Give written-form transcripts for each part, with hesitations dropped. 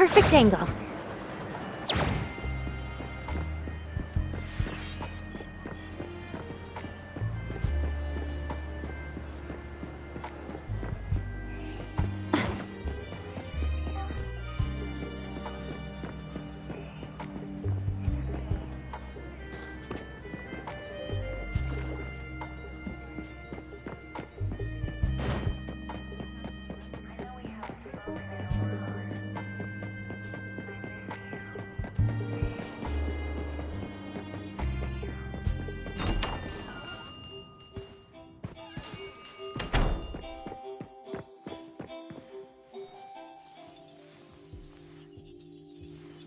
perfect angle.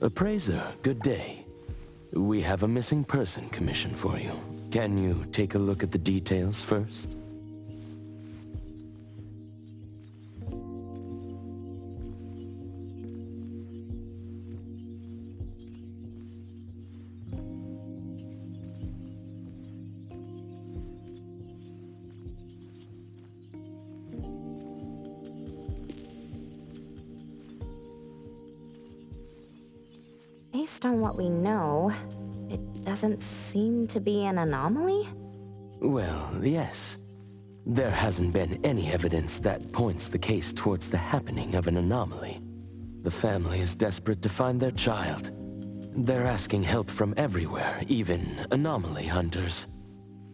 Appraiser, good day. We have a missing person commission for you. Can you take a look at the details first? Based on what we know, it doesn't seem to be an anomaly? Well, yes. There hasn't been any evidence that points the case towards the happening of an anomaly. The family is desperate to find their child. They're asking help from everywhere, even anomaly hunters.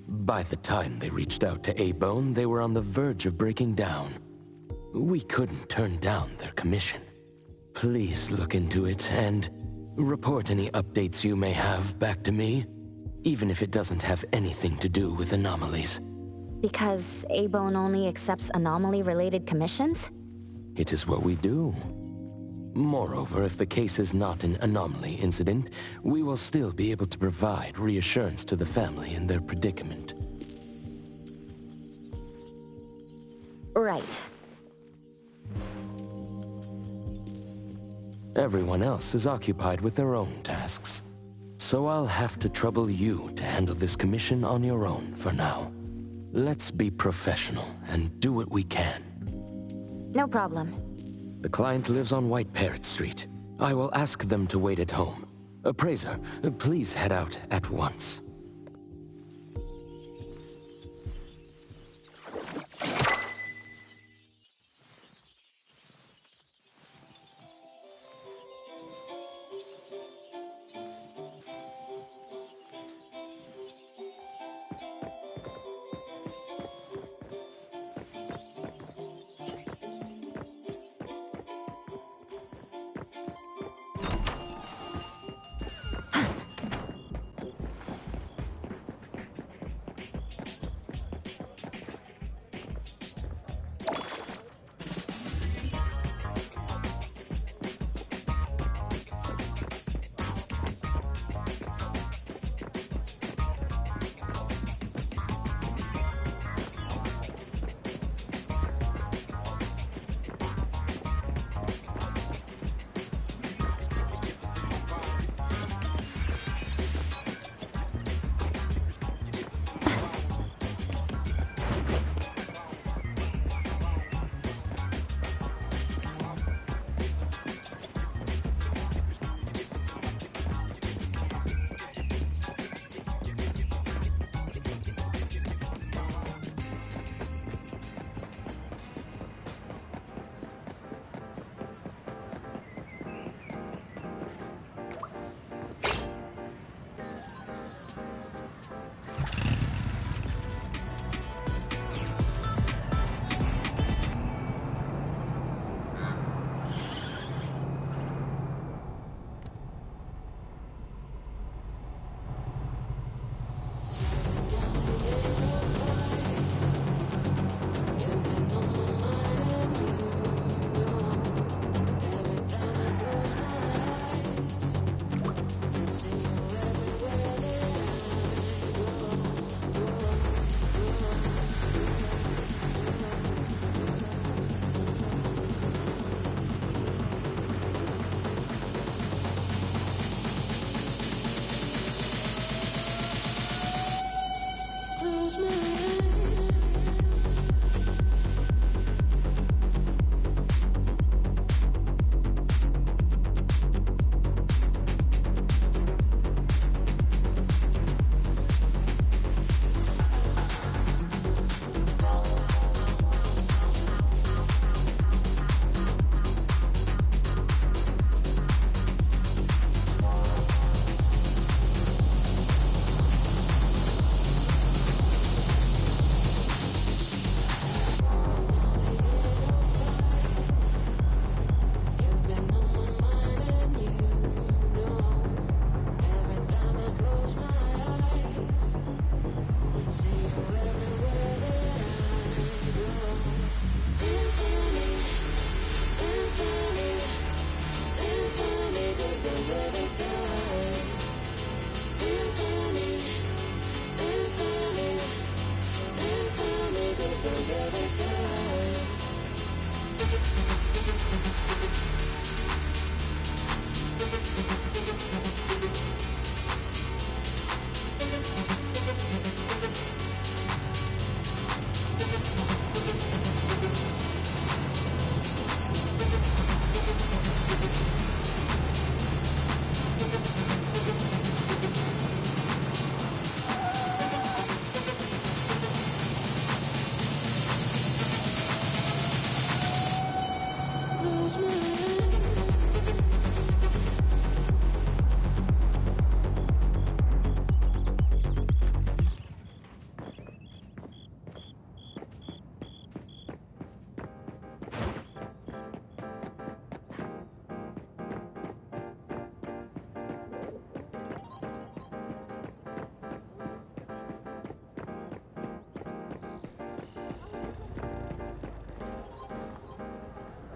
By the time they reached out to A-Bone, they were on the verge of breaking down. We couldn't turn down their commission. Please look into it and report any updates you may have back to me, even if it doesn't have anything to do with anomalies. Because A-Bone only accepts anomaly-related commissions? It is what we do. Moreover, if the case is not an anomaly incident, we will still be able to provide reassurance to the family in their predicament. Right. Everyone else is occupied with their own tasks. So I'll have to trouble you to handle this commission on your own for now. Let's be professional and do what we can. No problem. The client lives on White Parrot Street. I will ask them to wait at home. Appraiser, please head out at once.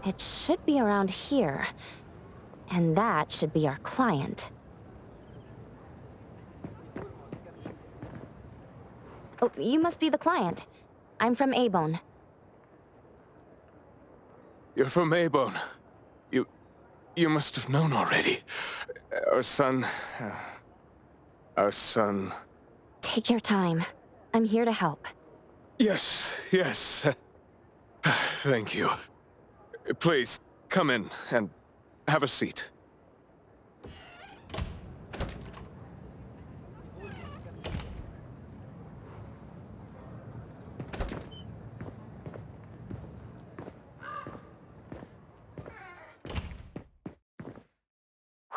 It should be around here. And that should be our client. Oh, you must be the client. I'm from Abone. You're from Abone. You must have known already. Our son... Our son... Take your time. I'm here to help. Yes. Thank you. Please, come in and have a seat.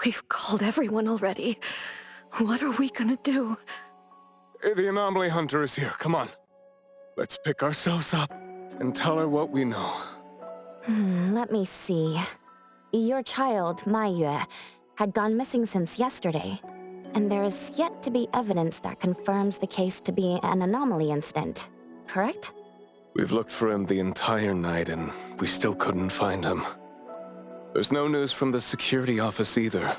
We've called everyone already. What are we gonna do? The anomaly hunter is here. Come on. Let's pick ourselves up and tell her what we know. Let me see. Your child, Maiyue, had gone missing since yesterday, and there is yet to be evidence that confirms the case to be an anomaly incident, correct? We've looked for him the entire night, and we still couldn't find him. There's no news from the security office either.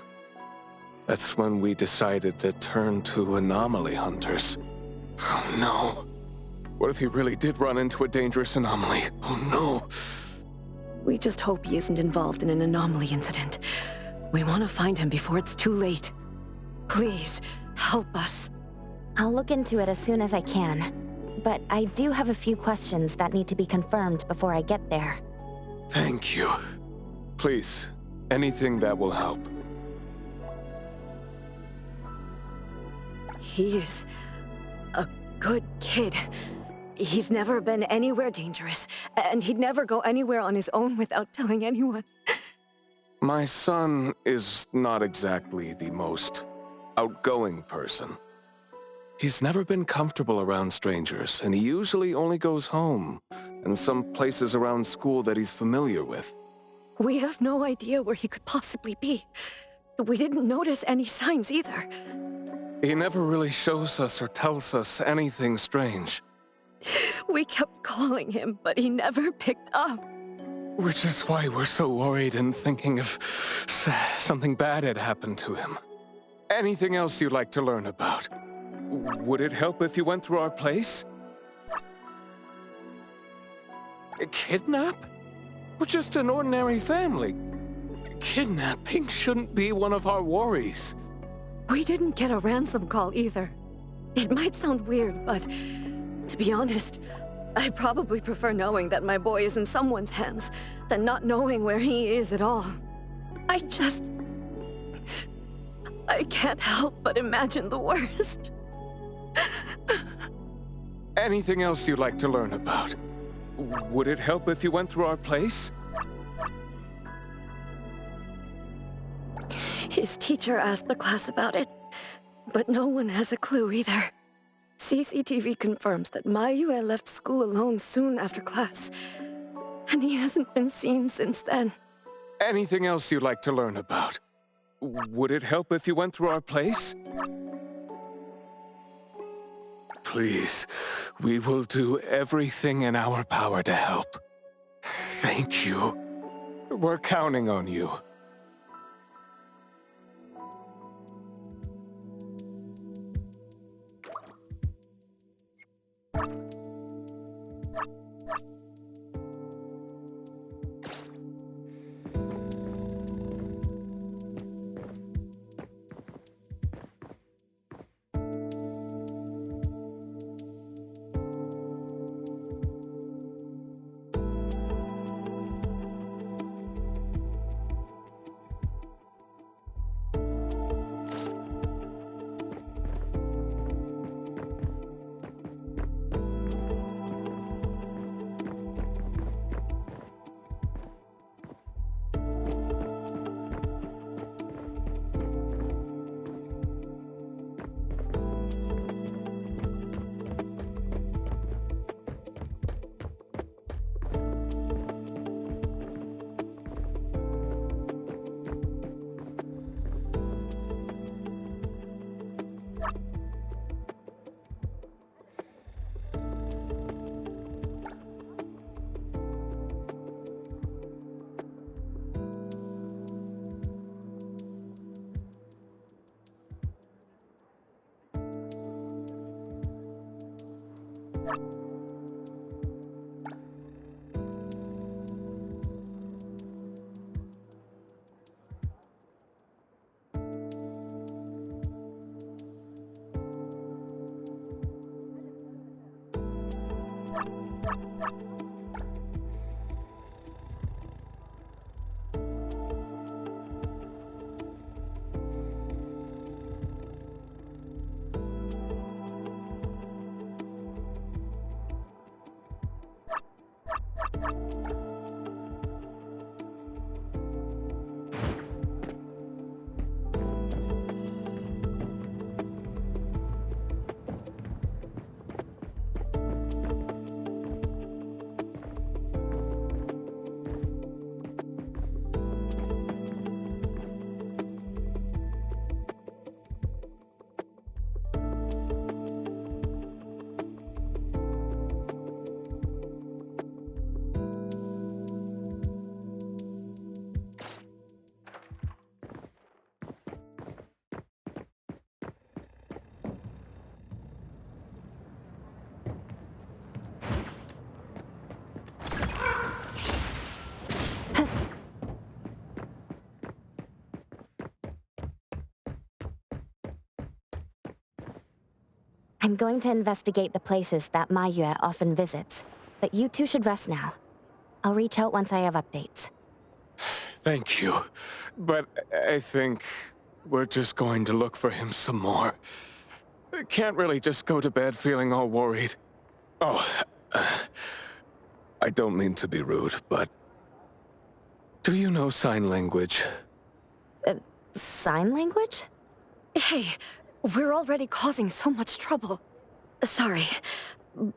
That's when we decided to turn to anomaly hunters. Oh no. What if he really did run into a dangerous anomaly? Oh no. We just hope he isn't involved in an anomaly incident. We want to find him before it's too late. Please, help us. I'll look into it as soon as I can. But I do have a few questions that need to be confirmed before I get there. Thank you. Please, anything that will help. He is a good kid. He's never been anywhere dangerous, and he'd never go anywhere on his own without telling anyone. My son is not exactly the most outgoing person. He's never been comfortable around strangers, and he usually only goes home and some places around school that he's familiar with. We have no idea where he could possibly be. We didn't notice any signs either. He never really shows us or tells us anything strange. We kept calling him, but he never picked up. Which is why we're so worried and thinking if something bad had happened to him. Anything else you'd like to learn about? Would it help if you went through our place? A kidnap? We're just an ordinary family. Kidnapping shouldn't be one of our worries. We didn't get a ransom call either. It might sound weird, but to be honest, I probably prefer knowing that my boy is in someone's hands than not knowing where he is at all. I can't help but imagine the worst. Anything else you'd like to learn about? Would it help if you went through our place? His teacher asked the class about it, but no one has a clue either. CCTV confirms that Maiyue left school alone soon after class, and he hasn't been seen since then. Anything else you'd like to learn about? Would it help if you went through our place? Please, we will do everything in our power to help. Thank you. We're counting on you. I'm going to investigate the places that Ma Yue often visits, but you two should rest now. I'll reach out once I have updates. Thank you. But I think we're just going to look for him some more. I can't really just go to bed feeling all worried. Oh, I don't mean to be rude, but do you know sign language? Sign language? Hey, we're already causing so much trouble. Sorry,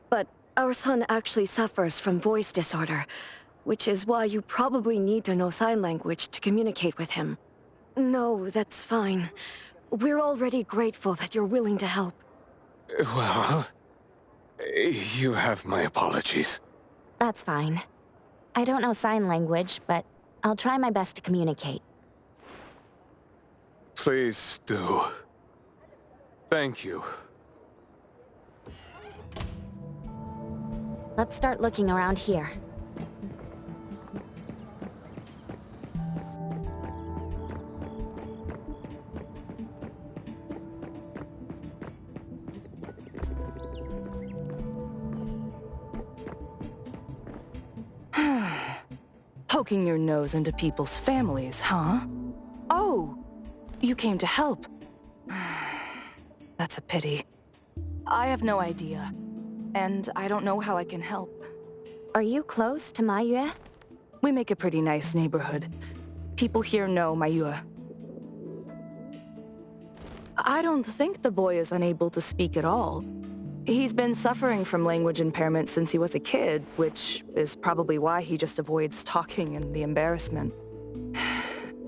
but our son actually suffers from voice disorder, which is why you probably need to know sign language to communicate with him. No, that's fine. We're already grateful that you're willing to help. Well, you have my apologies. That's fine. I don't know sign language, but I'll try my best to communicate. Please do. Thank you. Let's start looking around here. Poking your nose into people's families, huh? Oh, you came to help. That's a pity. I have no idea, and I don't know how I can help. Are you close to Ma Yue? We make a pretty nice neighborhood. People here know Ma Yue. I don't think the boy is unable to speak at all. He's been suffering from language impairment since he was a kid, which is probably why he just avoids talking and the embarrassment.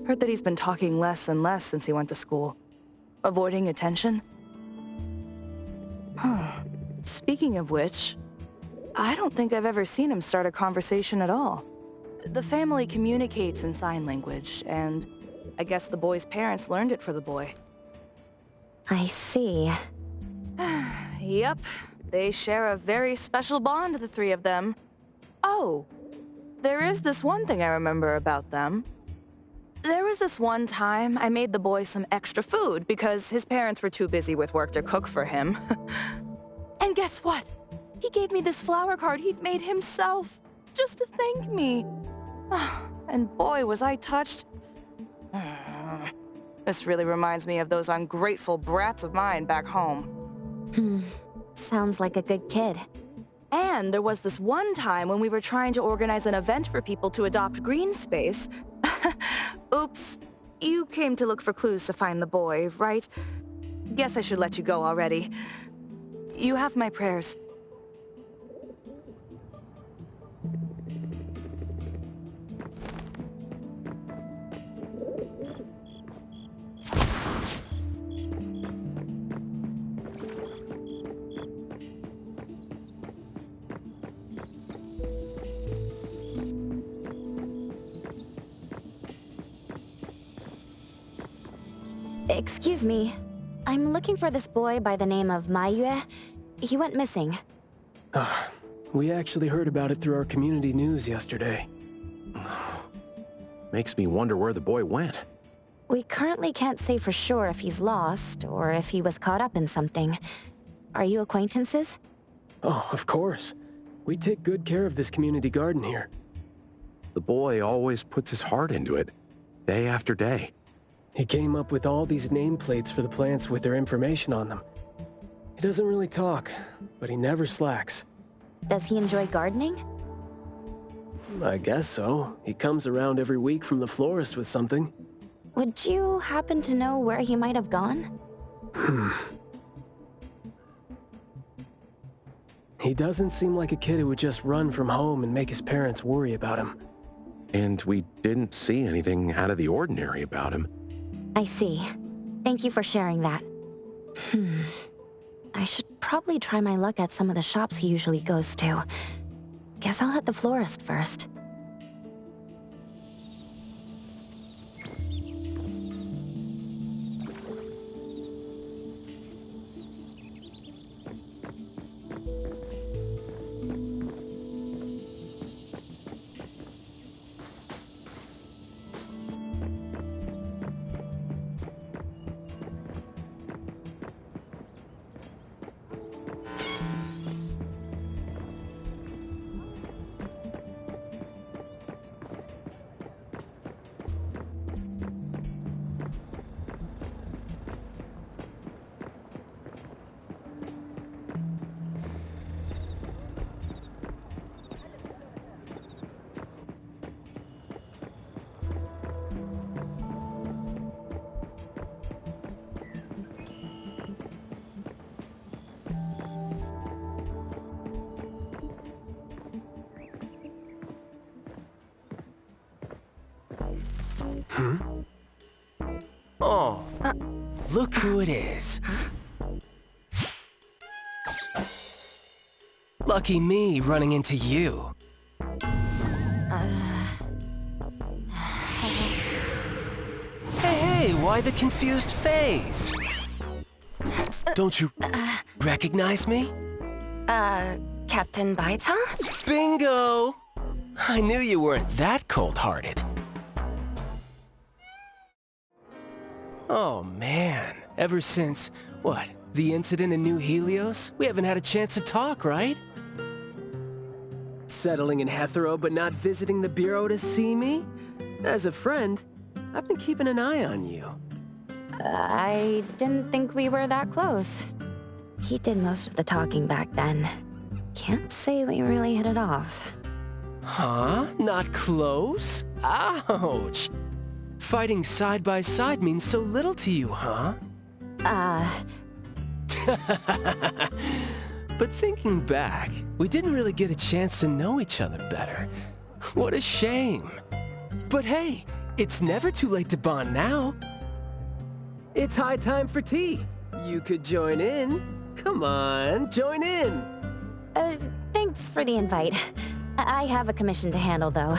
Heard that he's been talking less and less since he went to school. Avoiding attention? Huh. Speaking of which, I don't think I've ever seen him start a conversation at all. The family communicates in sign language, and I guess the boy's parents learned it for the boy. I see. Yep, they share a very special bond, the three of them. Oh, there is this one thing I remember about them. There was this one time I made the boy some extra food because his parents were too busy with work to cook for him. And guess what? He gave me this flower card he'd made himself, just to thank me. And boy, was I touched. This really reminds me of those ungrateful brats of mine back home. Sounds like a good kid. And there was this one time when we were trying to organize an event for people to adopt green space. Oops, you came to look for clues to find the boy, right? Guess I should let you go already. You have my prayers. Excuse me. I'm looking for this boy by the name of Maiyue. He went missing. We actually heard about it through our community news yesterday. Makes me wonder where the boy went. We currently can't say for sure if he's lost or if he was caught up in something. Are you acquaintances? Oh, of course. We take good care of this community garden here. The boy always puts his heart into it, day after day. He came up with all these nameplates for the plants with their information on them. He doesn't really talk, but he never slacks. Does he enjoy gardening? I guess so. He comes around every week from the florist with something. Would you happen to know where he might have gone? He doesn't seem like a kid who would just run from home and make his parents worry about him. And we didn't see anything out of the ordinary about him. I see. Thank you for sharing that. I should probably try my luck at some of the shops he usually goes to. Guess I'll hit the florist first. Oh, look who it is. Lucky me running into you. Hey, why the confused face? Don't you recognize me? Captain Baita? Bingo! I knew you weren't that cold-hearted. Oh man, ever since, what, the incident in New Helios? We haven't had a chance to talk, right? Settling in Hetero but not visiting the Bureau to see me? As a friend, I've been keeping an eye on you. I didn't think we were that close. He did most of the talking back then. Can't say we really hit it off. Huh? Not close? Ouch! Fighting side by side means so little to you, huh? But thinking back, we didn't really get a chance to know each other better. What a shame. But hey, it's never too late to bond now. It's high time for tea. You could join in. Come on, join in. Thanks for the invite. I have a commission to handle, though.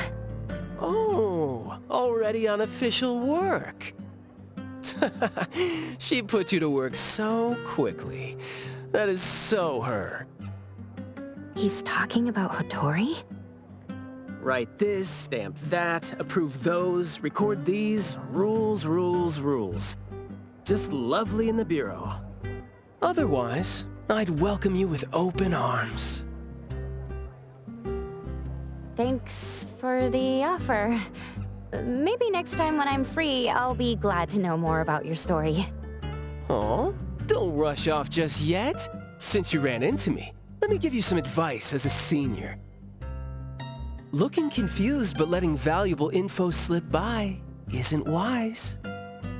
Oh, already on official work. She put you to work so quickly. That is so her. He's talking about Hotori? Write this, stamp that, approve those, record these, rules, rules, rules. Just lovely in the bureau. Otherwise, I'd welcome you with open arms. Thanks for the offer. Maybe next time when I'm free, I'll be glad to know more about your story. Oh, don't rush off just yet. Since you ran into me, let me give you some advice as a senior. Looking confused but letting valuable info slip by isn't wise.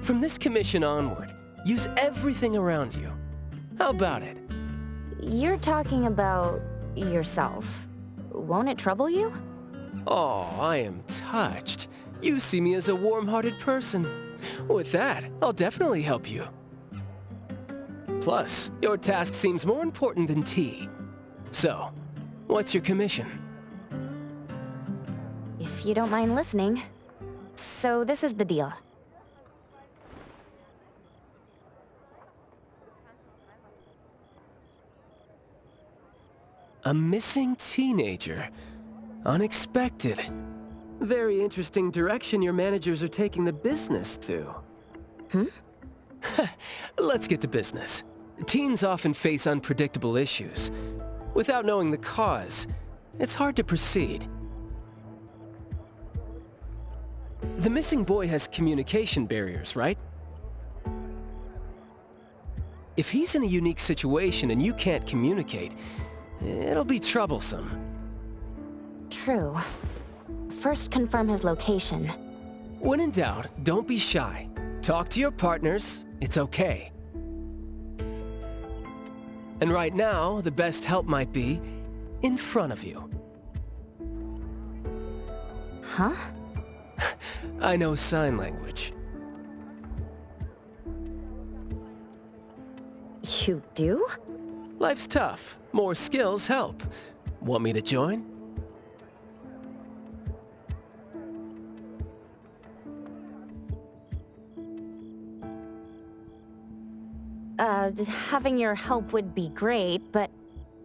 From this commission onward, use everything around you. How about it? You're talking about yourself. Won't it trouble you? Oh, I am touched. You see me as a warm-hearted person. With that, I'll definitely help you. Plus, your task seems more important than tea. So, what's your commission? If you don't mind listening. So this is the deal. A missing teenager. Unexpected. Very interesting direction your managers are taking the business to. Let's get to business. Teens often face unpredictable issues. Without knowing the cause, it's hard to proceed. The missing boy has communication barriers, right? If he's in a unique situation and you can't communicate, it'll be troublesome. True. First confirm his location. When in doubt, don't be shy. Talk to your partners, it's okay. And right now, the best help might be in front of you. Huh? I know sign language. You do? Life's tough. More skills help. Want me to join? Having your help would be great, but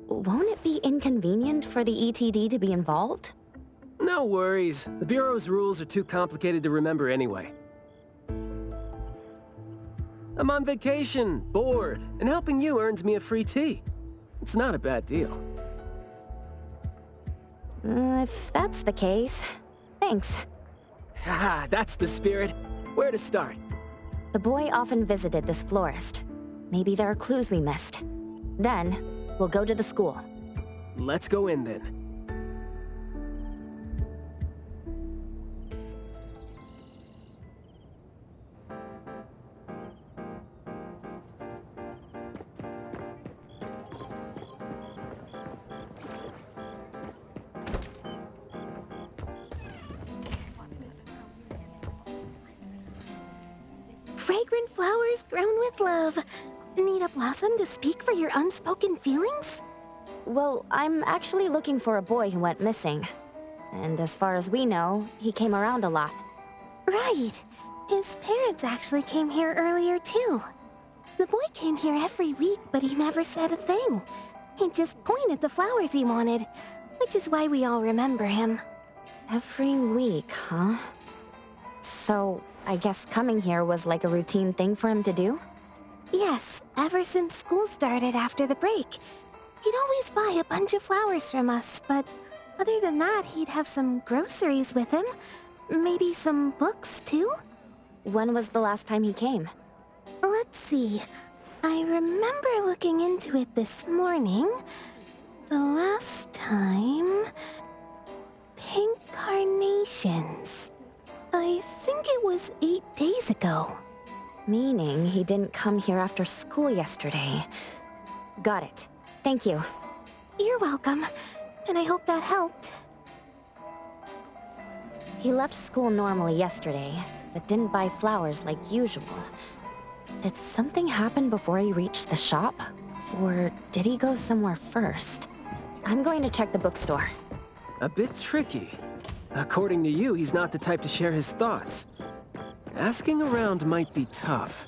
won't it be inconvenient for the ETD to be involved? No worries. The Bureau's rules are too complicated to remember anyway. I'm on vacation, bored, and helping you earns me a free tea. It's not a bad deal. If that's the case, thanks. Haha, that's the spirit. Where to start? The boy often visited this florist. Maybe there are clues we missed. Then, we'll go to the school. Let's go in then. Fragrant flowers grown with love. Need a blossom to speak for your unspoken feelings? Well, I'm actually looking for a boy who went missing. And as far as we know, he came around a lot. Right. His parents actually came here earlier too. The boy came here every week, but he never said a thing. He just pointed the flowers he wanted, which is why we all remember him. Every week, huh? So, I guess coming here was like a routine thing for him to do? Yes, ever since school started after the break. He'd always buy a bunch of flowers from us, but other than that, he'd have some groceries with him. Maybe some books, too? When was the last time he came? Let's see. I remember looking into it this morning. The last time... Pink carnations. I think it was 8 days ago. Meaning he didn't come here after school yesterday. Got it. Thank you. You're welcome. And I hope that helped. He left school normally yesterday, but didn't buy flowers like usual. Did something happen before he reached the shop? Or did he go somewhere first? I'm going to check the bookstore. A bit tricky. According to you, he's not the type to share his thoughts. Asking around might be tough.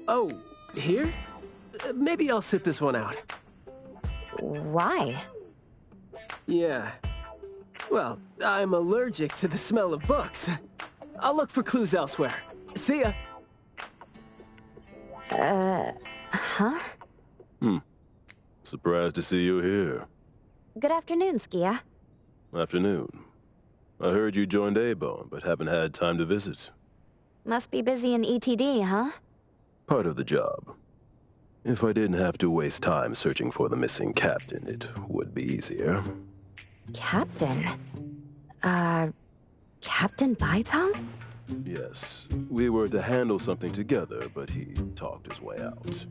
Oh, here? Maybe I'll sit this one out. Why? Yeah. Well, I'm allergic to the smell of books. I'll look for clues elsewhere. See ya. Huh? Surprised to see you here. Good afternoon, Skia. Afternoon. I heard you joined A-Bone, but haven't had time to visit. Must be busy in ETD, huh? Part of the job. If I didn't have to waste time searching for the missing captain, it would be easier. Captain? Captain Baitang? Yes, we were to handle something together, but he talked his way out.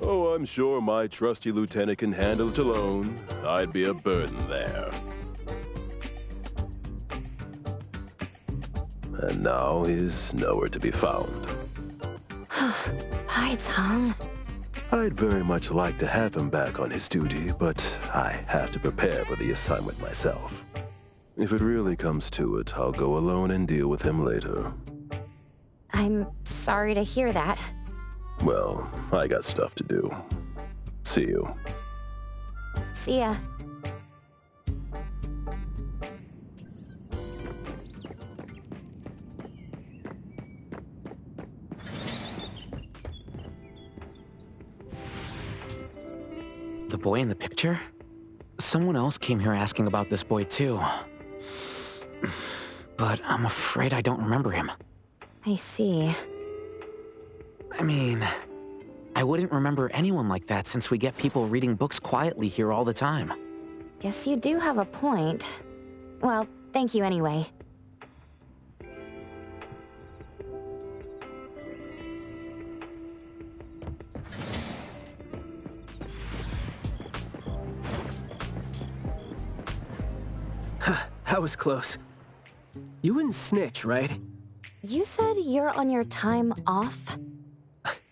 Oh, I'm sure my trusty lieutenant can handle it alone. I'd be a burden there. And now he's nowhere to be found. Baitang. I'd very much like to have him back on his duty, but I have to prepare for the assignment myself. If it really comes to it, I'll go alone and deal with him later. I'm sorry to hear that. Well, I got stuff to do. See you. See ya. The boy in the picture? Someone else came here asking about this boy too. But I'm afraid I don't remember him. I see. I mean, I wouldn't remember anyone like that since we get people reading books quietly here all the time. Guess you do have a point. Well, thank you anyway. That was close. You wouldn't snitch, right? You said you're on your time off?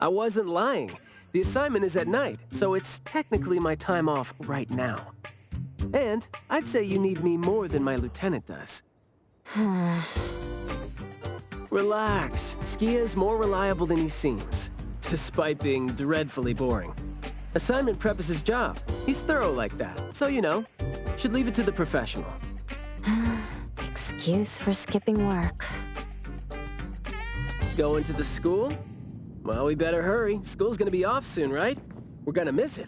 I wasn't lying. The assignment is at night, so it's technically my time off right now. And I'd say you need me more than my lieutenant does. Relax. Skia's more reliable than he seems, despite being dreadfully boring. Assignment prep is his job. He's thorough like that, so you know, should leave it to the professional. Excuse for skipping work. Going to the school? Well, we better hurry. School's gonna be off soon, right? We're gonna miss it.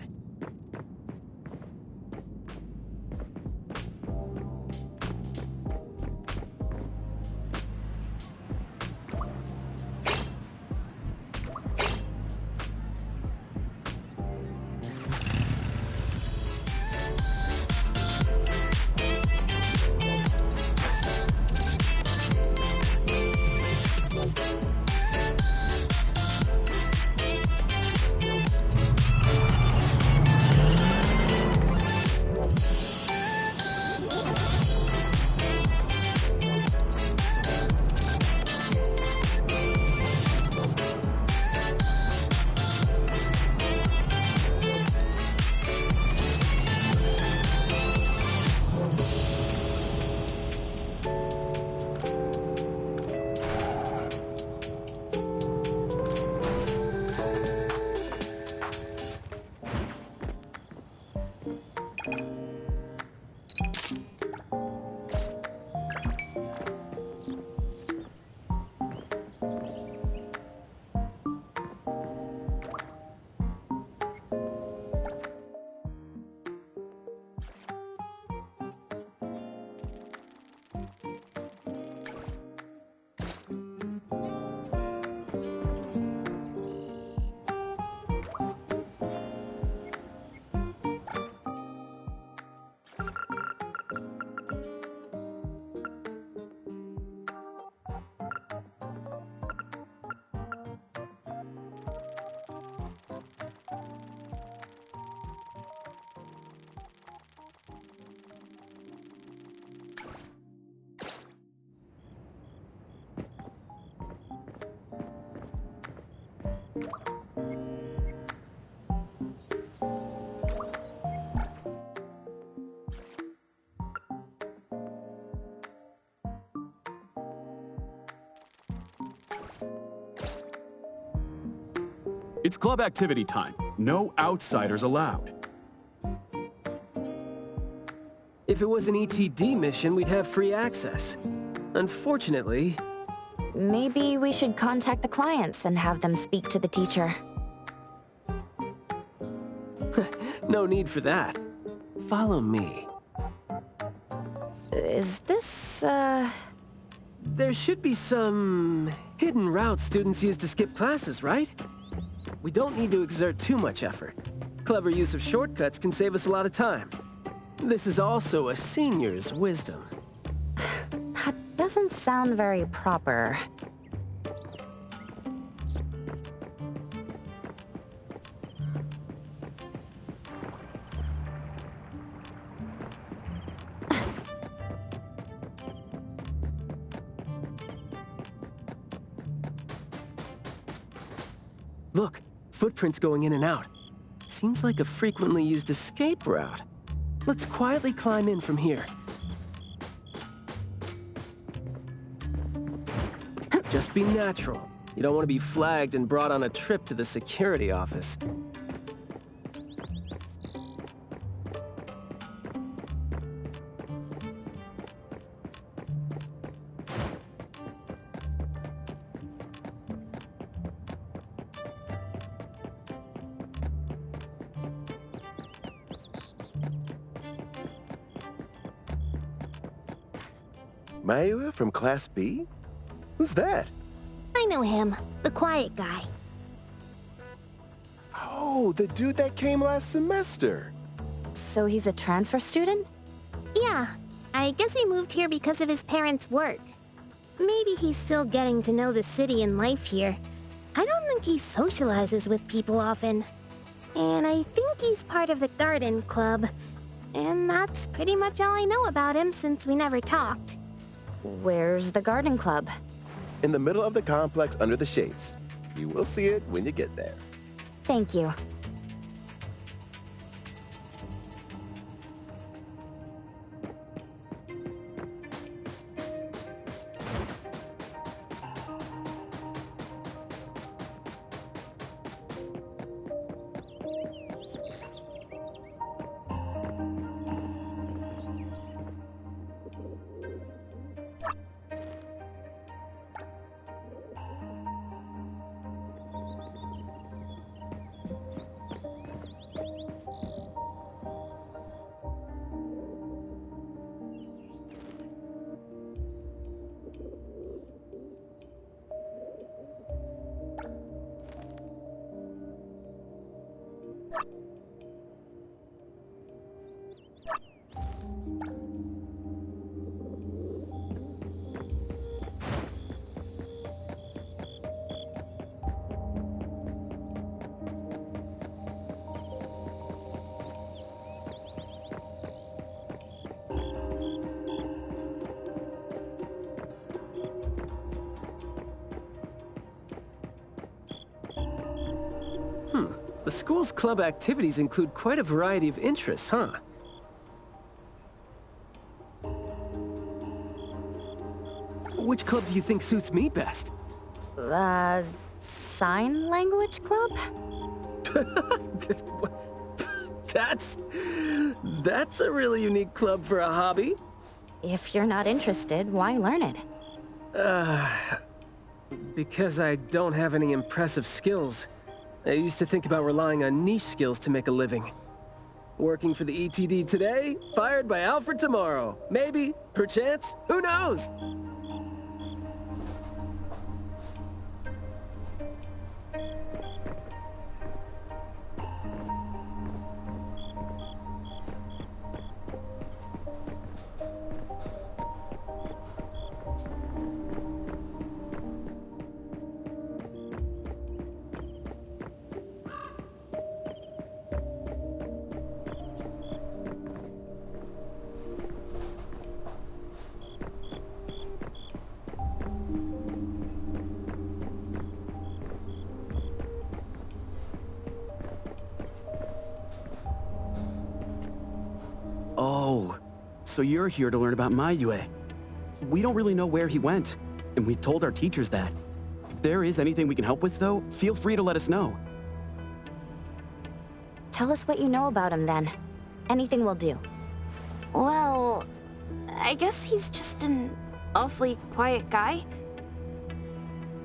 It's club activity time. No outsiders allowed. If it was an ETD mission, we'd have free access. Unfortunately... Maybe we should contact the clients and have them speak to the teacher. No need for that. Follow me. Is this, There should be some hidden routes students use to skip classes, right? We don't need to exert too much effort. Clever use of shortcuts can save us a lot of time. This is also a senior's wisdom. That doesn't sound very proper. Look, footprints going in and out. Seems like a frequently used escape route. Let's quietly climb in from here. Just be natural. You don't want to be flagged and brought on a trip to the security office. Mayua from Class B? Who's that? I know him. The quiet guy. Oh, the dude that came last semester. So he's a transfer student? Yeah, I guess he moved here because of his parents' work. Maybe he's still getting to know the city and life here. I don't think he socializes with people often. And I think he's part of the garden club. And that's pretty much all I know about him since we never talked. Where's the garden club? In the middle of the complex under the shades. You will see it when you get there. Thank you. The school's club activities include quite a variety of interests, huh? Which club do you think suits me best? Sign language club? That's a really unique club for a hobby. If you're not interested, why learn it? Because I don't have any impressive skills. I used to think about relying on niche skills to make a living. Working for the ETD today, fired by Alfred tomorrow. Maybe, perchance, who knows? Oh, so you're here to learn about Mayue. We don't really know where he went, and we've told our teachers that. If there is anything we can help with, though, feel free to let us know. Tell us what you know about him then. Anything will do. Well, I guess he's just an awfully quiet guy.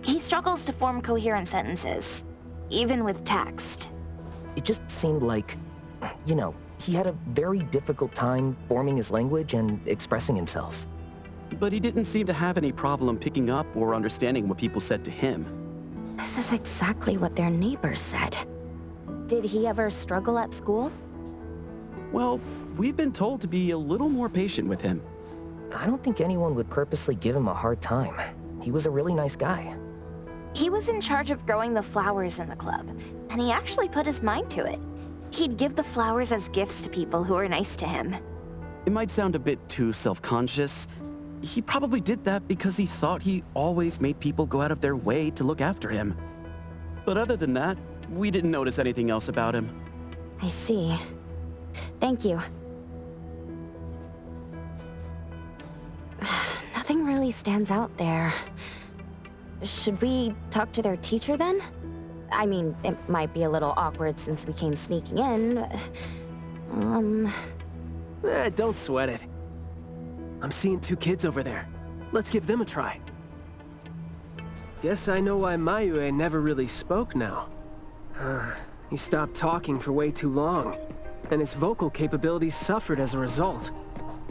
He struggles to form coherent sentences, even with text. It just seemed like, you know, he had a very difficult time forming his language and expressing himself. But he didn't seem to have any problem picking up or understanding what people said to him. This is exactly what their neighbors said. Did he ever struggle at school? Well, we've been told to be a little more patient with him. I don't think anyone would purposely give him a hard time. He was a really nice guy. He was in charge of growing the flowers in the club, and he actually put his mind to it. He'd give the flowers as gifts to people who were nice to him. It might sound a bit too self-conscious. He probably did that because he thought he always made people go out of their way to look after him. But other than that, we didn't notice anything else about him. I see. Thank you. Nothing really stands out there. Should we talk to their teacher then? I mean, it might be a little awkward since we came sneaking in. Don't sweat it. I'm seeing 2 kids over there. Let's give them a try. Guess I know why Mayue never really spoke now. He stopped talking for way too long, and his vocal capabilities suffered as a result.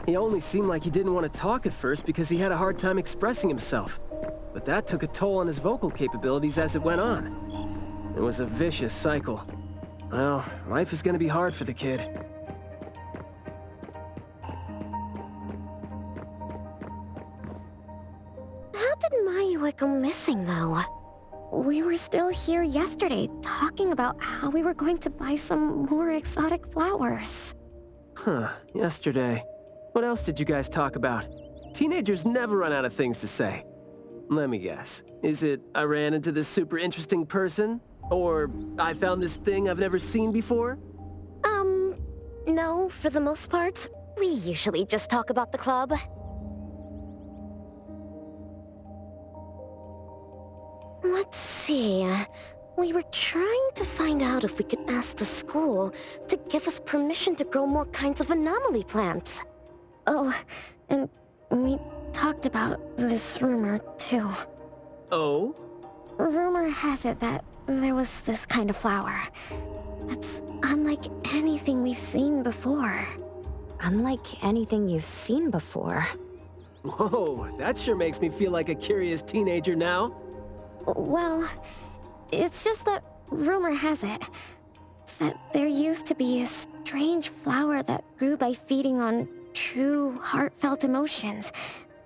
He only seemed like he didn't want to talk at first because he had a hard time expressing himself. But that took a toll on his vocal capabilities as it went on. It was a vicious cycle. Well, life is gonna be hard for the kid. How did Mayue go missing, though? We were still here yesterday, talking about how we were going to buy some more exotic flowers. Huh, yesterday. What else did you guys talk about? Teenagers never run out of things to say. Let me guess. Is it, I ran into this super interesting person? Or, I found this thing I've never seen before? No, for the most part. We usually just talk about the club. Let's see. We were trying to find out if we could ask the school to give us permission to grow more kinds of anomaly plants. Oh, and we talked about this rumor, too. Oh? Rumor has it that there was this kind of flower that's unlike anything we've seen before. Unlike anything you've seen before. Whoa, that sure makes me feel like a curious teenager now. Well, it's just that rumor has it that there used to be a strange flower that grew by feeding on true, heartfelt emotions,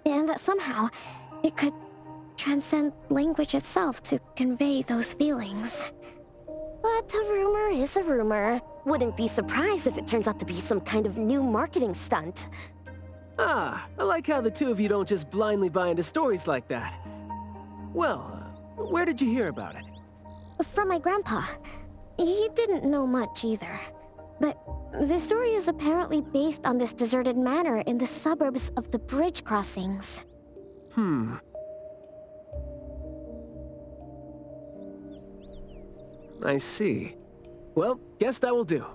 and that somehow it could transcend language itself to convey those feelings. But a rumor is a rumor. Wouldn't be surprised if it turns out to be some kind of new marketing stunt. Ah, I like how the 2 of you don't just blindly buy into stories like that. Well, where did you hear about it? From my grandpa. He didn't know much either. But the story is apparently based on this deserted manor in the suburbs of the bridge crossings. I see. Well, guess that will do.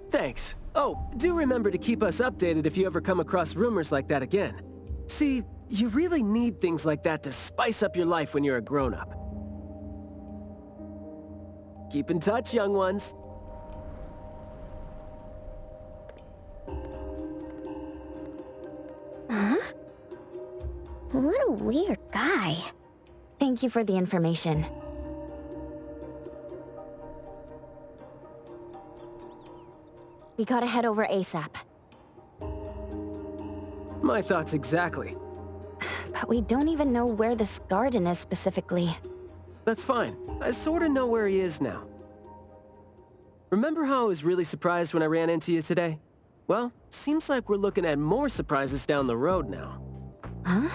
Thanks. Oh, do remember to keep us updated if you ever come across rumors like that again. See, you really need things like that to spice up your life when you're a grown-up. Keep in touch, young ones. Huh? What a weird guy. Thank you for the information. We gotta head over ASAP. My thoughts exactly. But we don't even know where this garden is specifically. That's fine. I sorta know where he is now. Remember how I was really surprised when I ran into you today? Well, seems like we're looking at more surprises down the road now. Huh?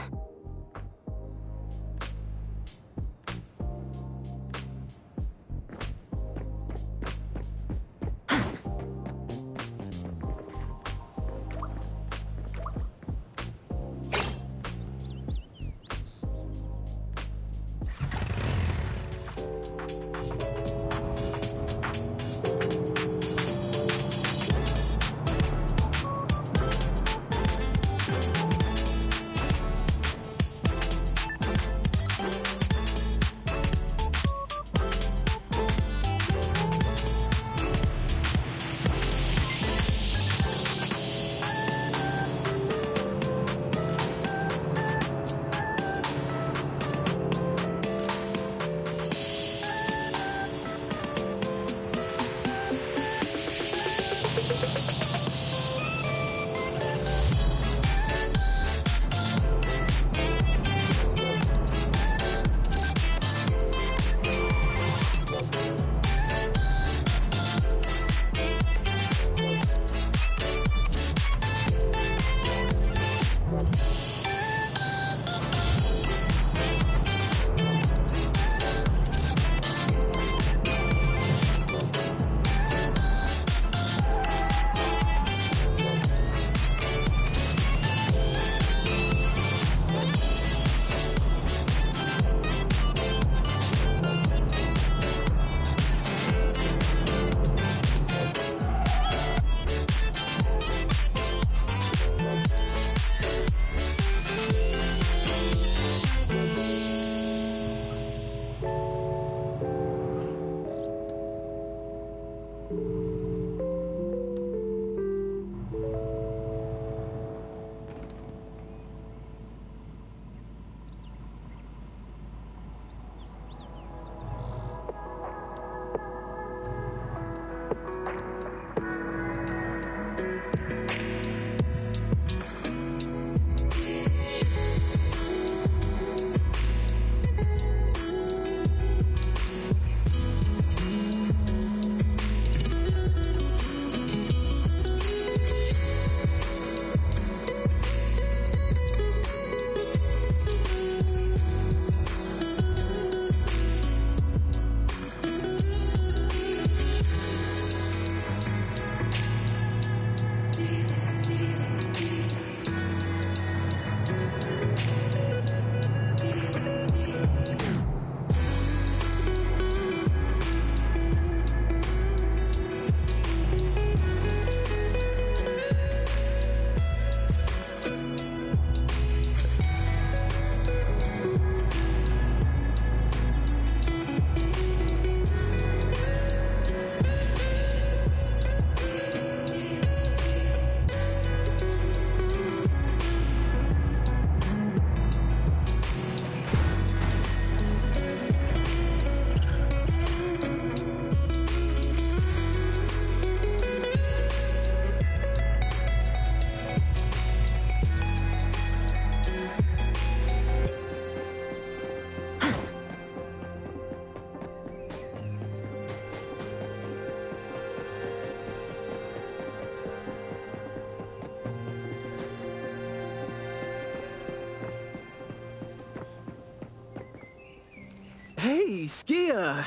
Hey, Skia!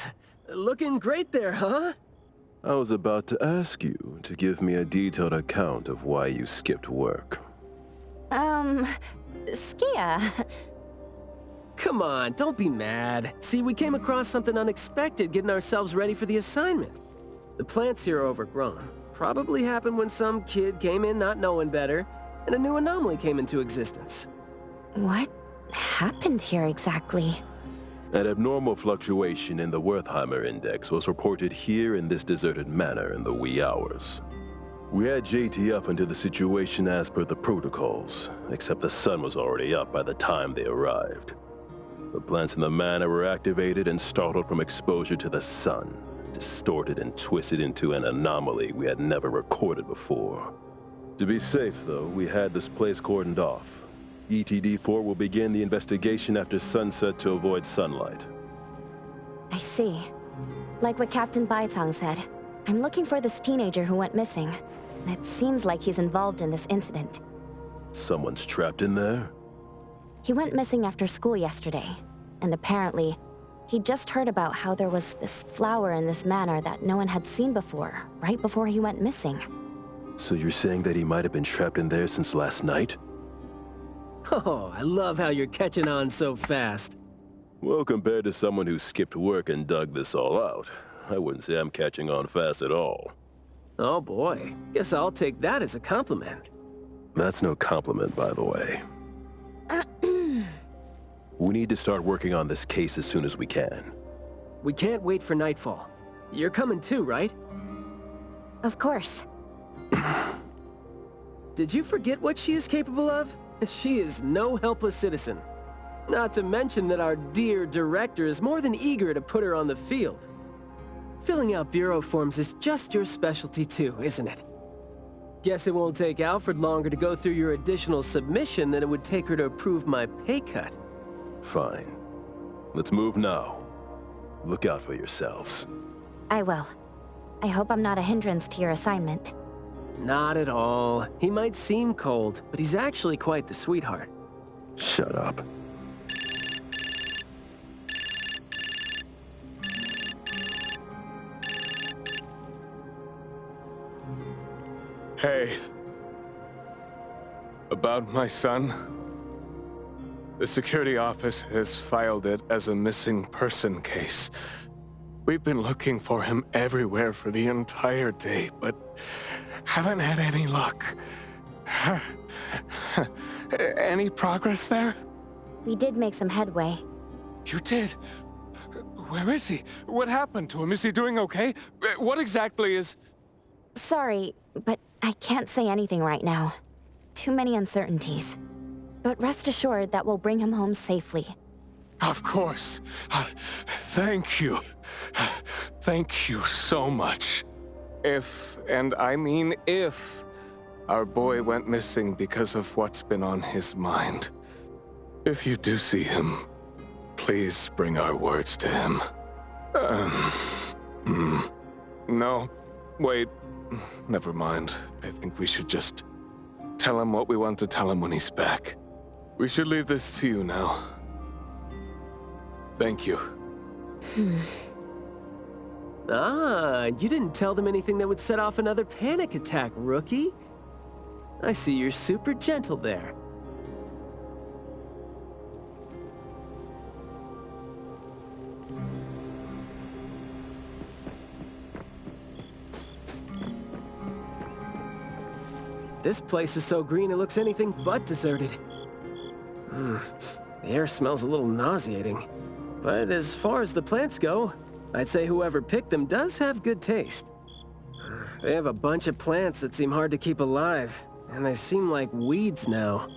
Looking great there, huh? I was about to ask you to give me a detailed account of why you skipped work. Skia. Come on, don't be mad. See, we came across something unexpected getting ourselves ready for the assignment. The plants here are overgrown. Probably happened when some kid came in not knowing better, and a new anomaly came into existence. What happened here exactly? An abnormal fluctuation in the Wertheimer index was reported here in this deserted manor in the wee hours. We had JT up into the situation as per the protocols, except the sun was already up by the time they arrived. The plants in the manor were activated and startled from exposure to the sun, distorted and twisted into an anomaly we had never recorded before. To be safe, though, we had this place cordoned off. ETD-4 will begin the investigation after sunset to avoid sunlight. I see. Like what Captain Baitang said, I'm looking for this teenager who went missing. And it seems like he's involved in this incident. Someone's trapped in there? He went missing after school yesterday, and apparently, he just heard about how there was this flower in this manor that no one had seen before, right before he went missing. So you're saying that he might have been trapped in there since last night? Oh, I love how you're catching on so fast. Well, compared to someone who skipped work and dug this all out, I wouldn't say I'm catching on fast at all. Oh boy, guess I'll take that as a compliment. That's no compliment, by the way. We need to start working on this case as soon as we can. We can't wait for nightfall. You're coming too, right? Of course. Did you forget what she is capable of? She is no helpless citizen. Not to mention that our dear director is more than eager to put her on the field. Filling out bureau forms is just your specialty too, isn't it? Guess it won't take Alfred longer to go through your additional submission than it would take her to approve my pay cut. Fine. Let's move now. Look out for yourselves. I will. I hope I'm not a hindrance to your assignment. Not at all. He might seem cold, but he's actually quite the sweetheart. Shut up. Hey. About my son? The security office has filed it as a missing person case. We've been looking for him everywhere for the entire day, but haven't had any luck. Any progress there? We did make some headway. You did? Where is he? What happened to him? Is he doing okay? What exactly is... Sorry, but I can't say anything right now. Too many uncertainties. But rest assured that we'll bring him home safely. Of course. Thank you. Thank you so much. If, and I mean if, our boy went missing because of what's been on his mind. If you do see him, please bring our words to him. No, wait. Never mind. I think we should just tell him what we want to tell him when he's back. We should leave this to you now. Thank you. You didn't tell them anything that would set off another panic attack, rookie. I see you're super gentle there. This place is so green it looks anything but deserted. The air smells a little nauseating. But as far as the plants go, I'd say whoever picked them does have good taste. They have a bunch of plants that seem hard to keep alive, and they seem like weeds now.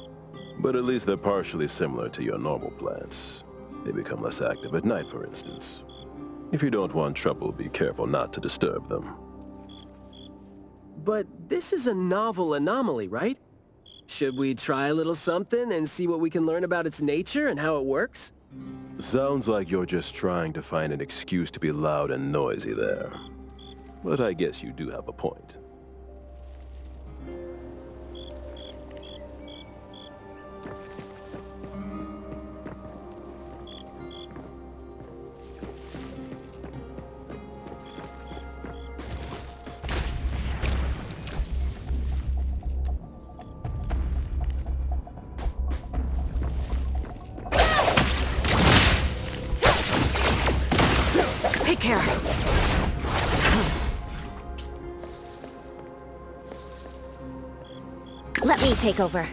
But at least they're partially similar to your normal plants. They become less active at night, for instance. If you don't want trouble, be careful not to disturb them. But this is a novel anomaly, right? Should we try a little something and see what we can learn about its nature and how it works? Sounds like you're just trying to find an excuse to be loud and noisy there. But I guess you do have a point. Take care. Let me take over.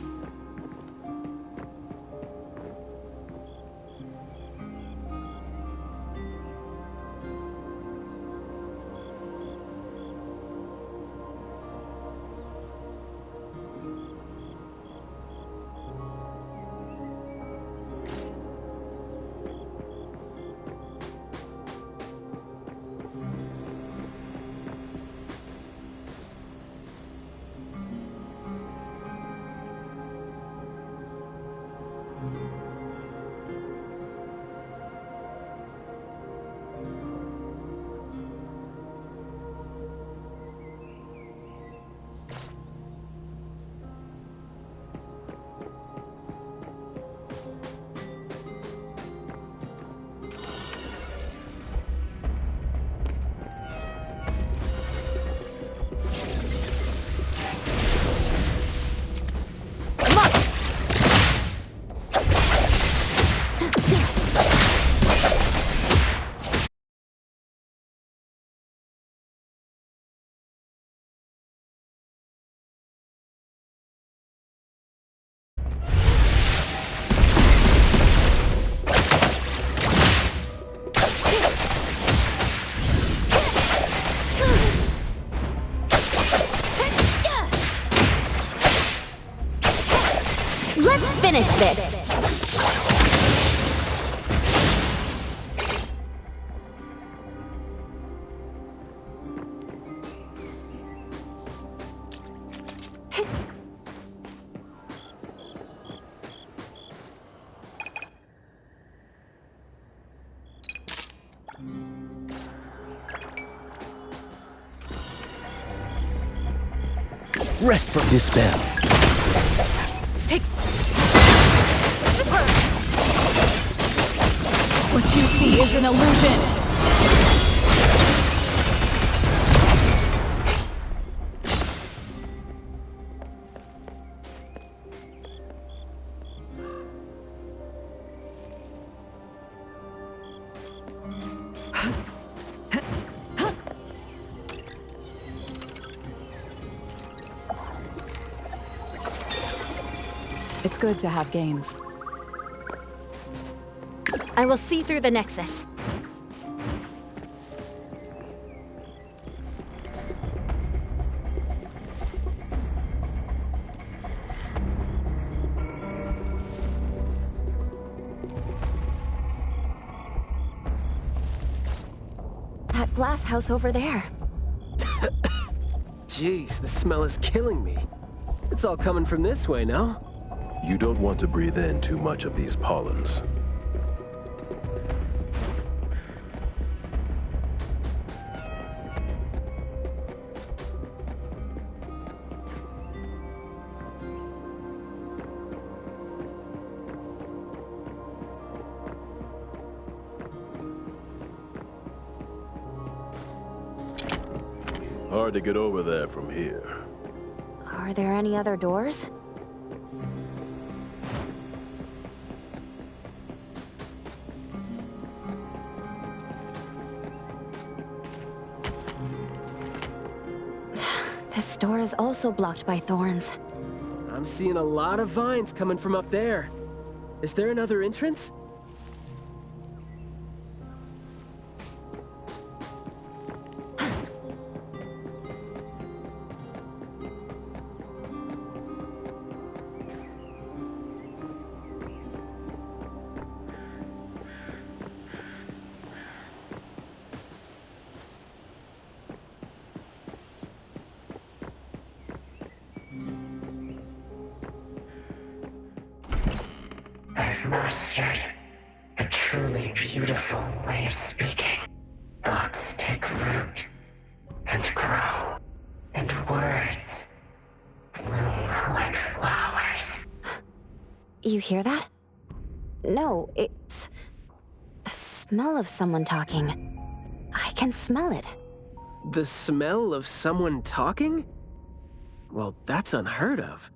Let's finish this! Rest from dispel. Take... What you see is an illusion. It's good to have games. I will see through the Nexus. That glass house over there. Jeez, the smell is killing me. It's all coming from this way, no? You don't want to breathe in too much of these pollens. Hard to get over there from here. Are there any other doors? This door is also blocked by thorns. I'm seeing a lot of vines coming from up there. Is there another entrance? I've mastered a truly beautiful way of speaking. Thoughts take root and grow, and words bloom like flowers. You hear that? No, it's the smell of someone talking. I can smell it. The smell of someone talking? Well, that's unheard of.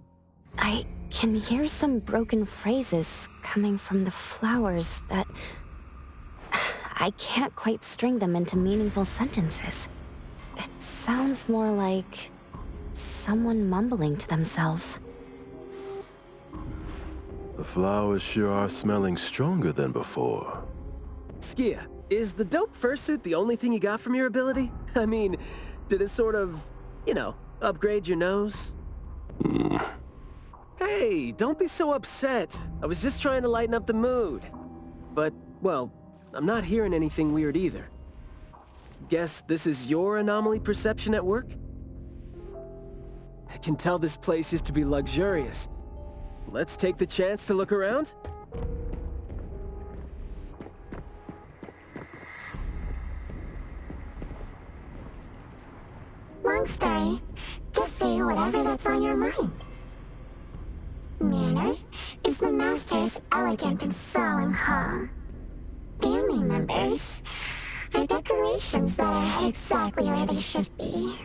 I can hear some broken phrases coming from the flowers that... I can't quite string them into meaningful sentences. It sounds more like someone mumbling to themselves. The flowers sure are smelling stronger than before. Skia, is the dope fursuit the only thing you got from your ability? I mean, did it sort of, upgrade your nose? Hey, don't be so upset. I was just trying to lighten up the mood. But, well, I'm not hearing anything weird either. Guess this is your anomaly perception at work? I can tell this place used to be luxurious. Let's take the chance to look around? Long story. Just say whatever that's on your mind. Manner is the master's elegant and solemn hall. Family members are decorations that are exactly where they should be.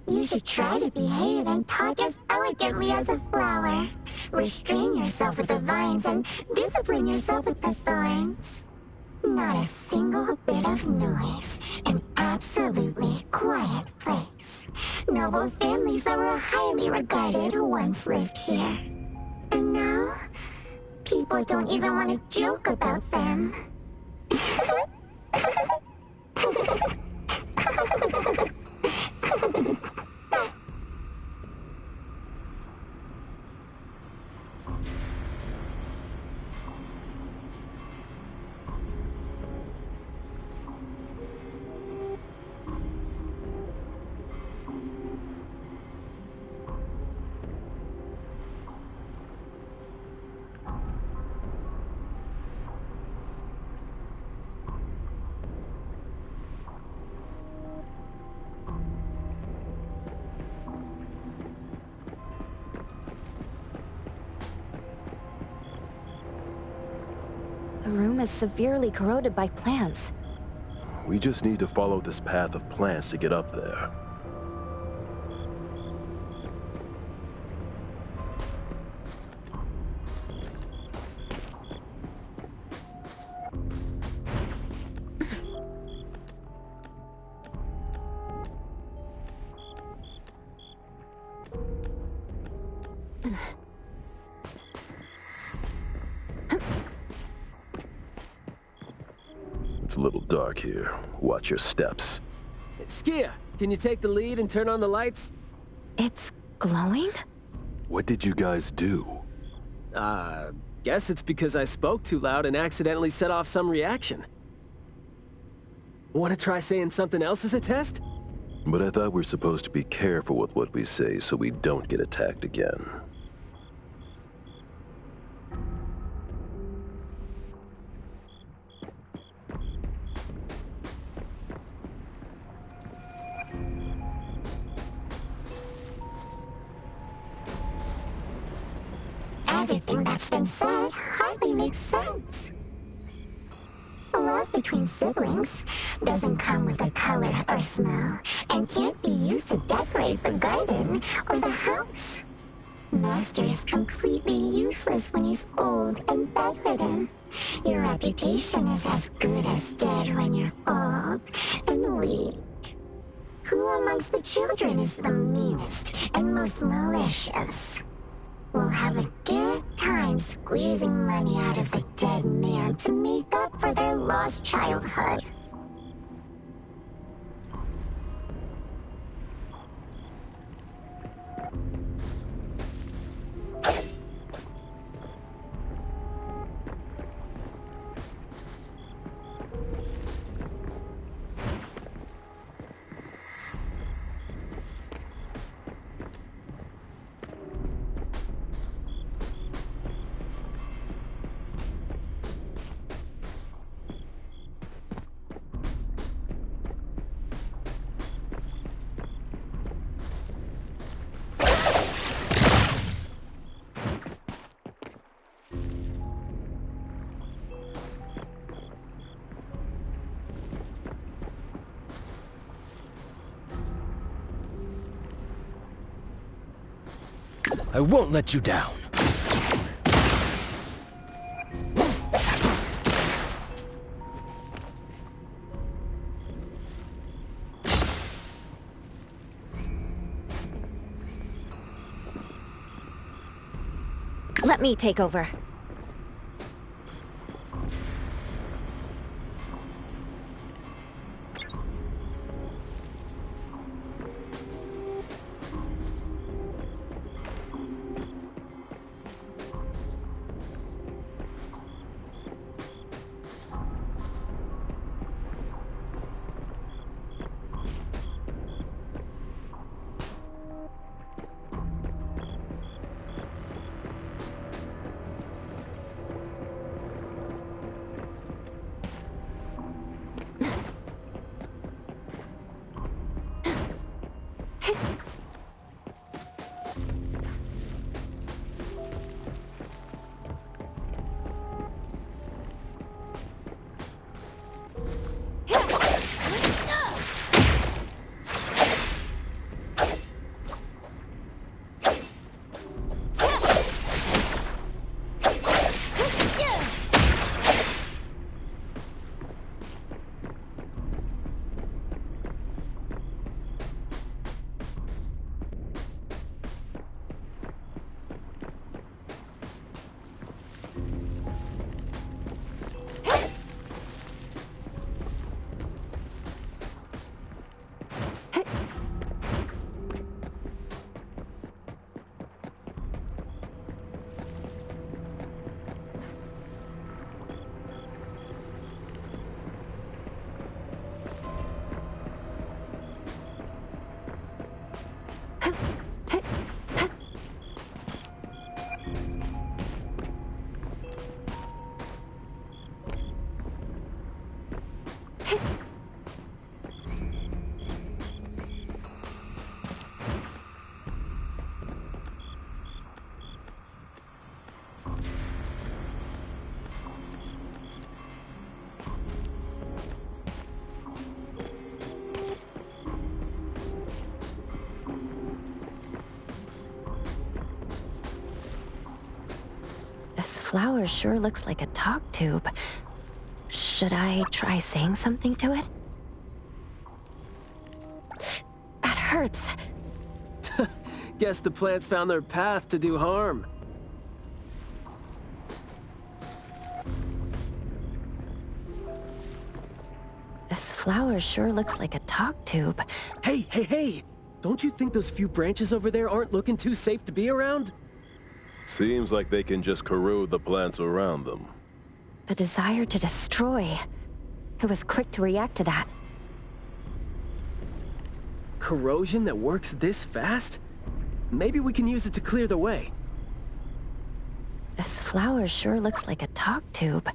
You should try to behave and talk as elegantly as a flower. Restrain yourself with the vines and discipline yourself with the thorns. Not a single bit of noise. An absolutely quiet place. Noble families that were highly regarded once lived here. And now, people don't even want to joke about them. The room is severely corroded by plants. We just need to follow this path of plants to get up there. It's a little dark here. Watch your steps. Skia, can you take the lead and turn on the lights? It's glowing? What did you guys do? Guess it's because I spoke too loud and accidentally set off some reaction. Want to try saying something else as a test? But I thought we're supposed to be careful with what we say so we don't get attacked again. Everything that's been said hardly makes sense. Love between siblings doesn't come with a color or smell, and can't be used to decorate the garden or the house. Master is completely useless when he's old and bedridden. Your reputation is as good as dead when you're old and weak. Who amongst the children is the meanest and most malicious? We'll have a good time squeezing money out of the dead man to make up for their lost childhood. I won't let you down. Let me take over. Flower sure looks like a talk tube. Should I try saying something to it? That hurts. Guess the plants found their path to do harm. This flower sure looks like a talk tube. Hey, hey, hey! Don't you think those few branches over there aren't looking too safe to be around? Seems like they can just corrode the plants around them. The desire to destroy. It was quick to react to that. Corrosion that works this fast? Maybe we can use it to clear the way. This flower sure looks like a talk tube.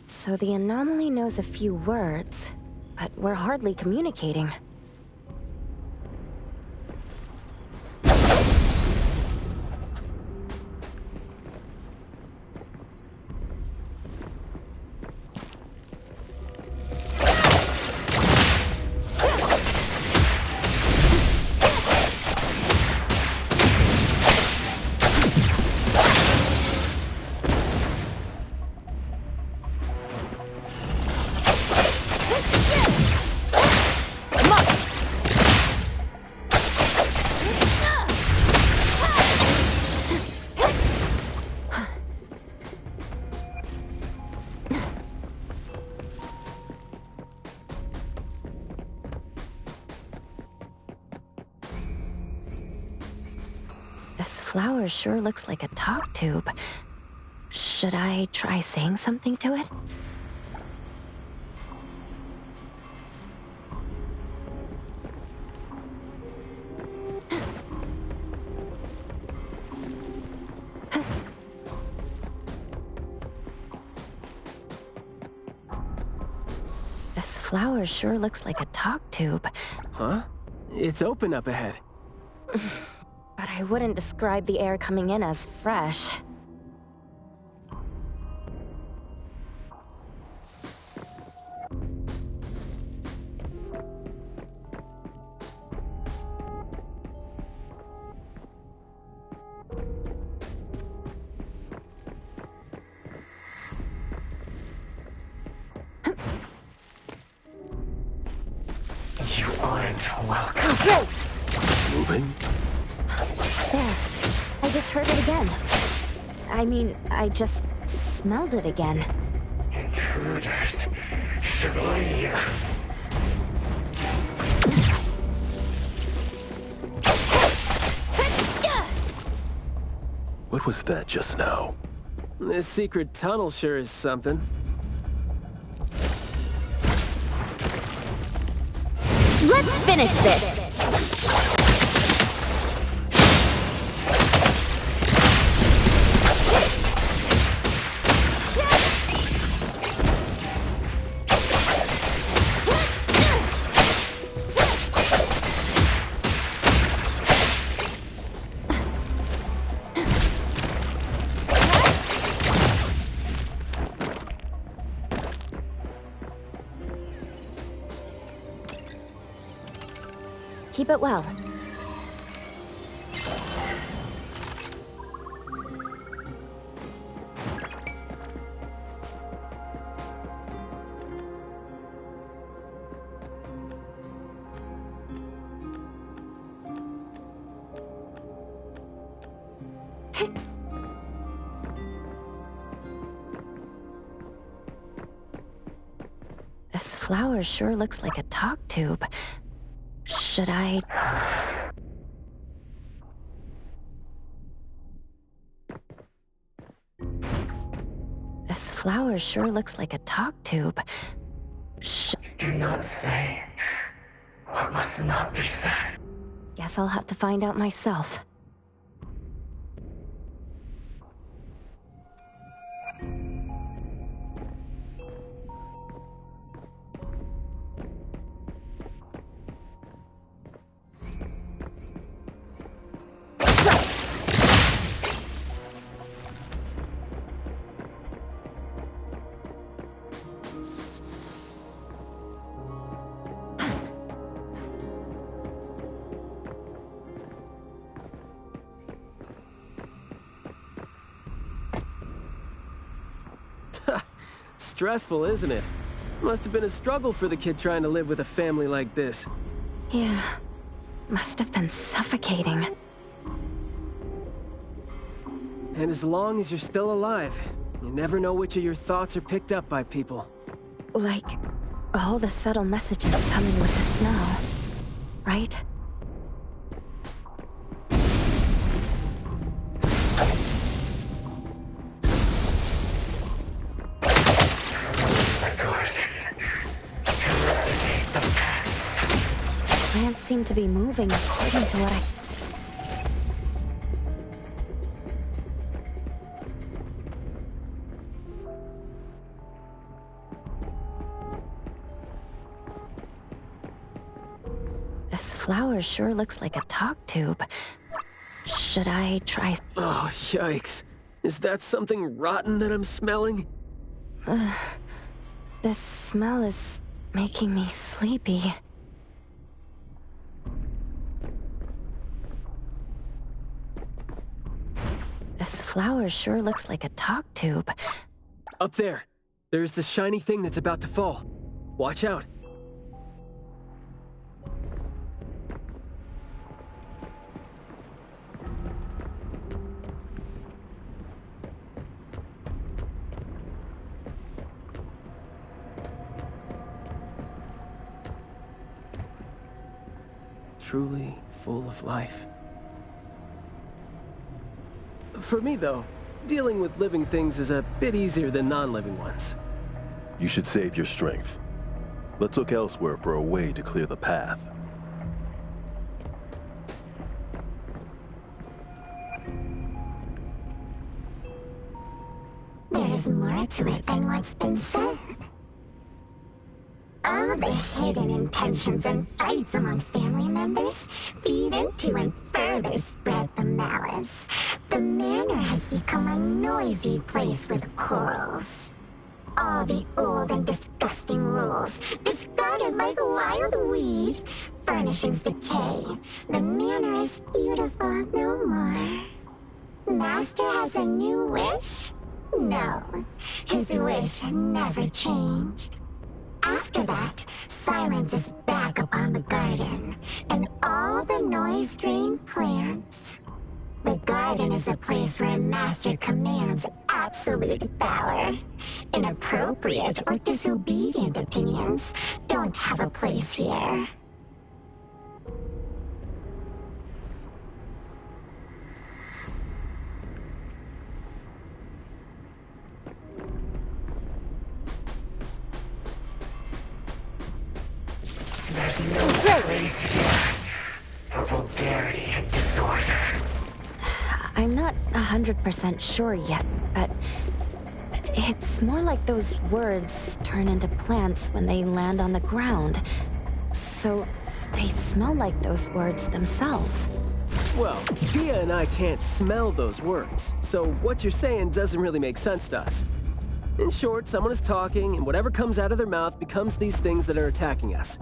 So the anomaly knows a few words, but we're hardly communicating. This flower sure looks like a talk tube. Should I try saying something to it? This flower sure looks like a talk tube. Huh? It's open up ahead. But I wouldn't describe the air coming in as fresh. You aren't welcome. Moving? There. I just heard it again. I mean, I just smelled it again. Intruders should leave. What was that just now? This secret tunnel sure is something. Let's finish this! Keep it well. This flower sure looks like a talk tube. Should I... This flower sure looks like a talk tube. Do not say what must not be said. Guess I'll have to find out myself. Stressful, isn't it? Must have been a struggle for the kid trying to live with a family like this. Yeah, must have been suffocating. And as long as you're still alive, you never know which of your thoughts are picked up by people. Like, all the subtle messages coming with the smell, right? Plants seem to be moving according to what I... This flower sure looks like a talk tube. Should I try... Oh, yikes. Is that something rotten that I'm smelling? This smell is making me sleepy. This flower sure looks like a talk tube. Up there. There's the shiny thing that's about to fall. Watch out. Truly full of life. For me, though, dealing with living things is a bit easier than non-living ones. You should save your strength. Let's look elsewhere for a way to clear the path. There is more to it than what's been said. All the hidden intentions and fights among family members feed into and further spread the malice. The manor has become a noisy place with quarrels. All the old and disgusting rules, discarded like wild weed. Furnishings decay. The manor is beautiful no more. Master has a new wish? No, his wish never changed. After that, silence is back upon the garden, and all the noise-drained plants. The garden is a place where a master commands absolute power. Inappropriate or disobedient opinions don't have a place here. There's no place here for vulgarity and disorder. I'm not 100% sure yet, but it's more like those words turn into plants when they land on the ground. So they smell like those words themselves. Well, Skia and I can't smell those words, so what you're saying doesn't really make sense to us. In short, someone is talking, and whatever comes out of their mouth becomes these things that are attacking us.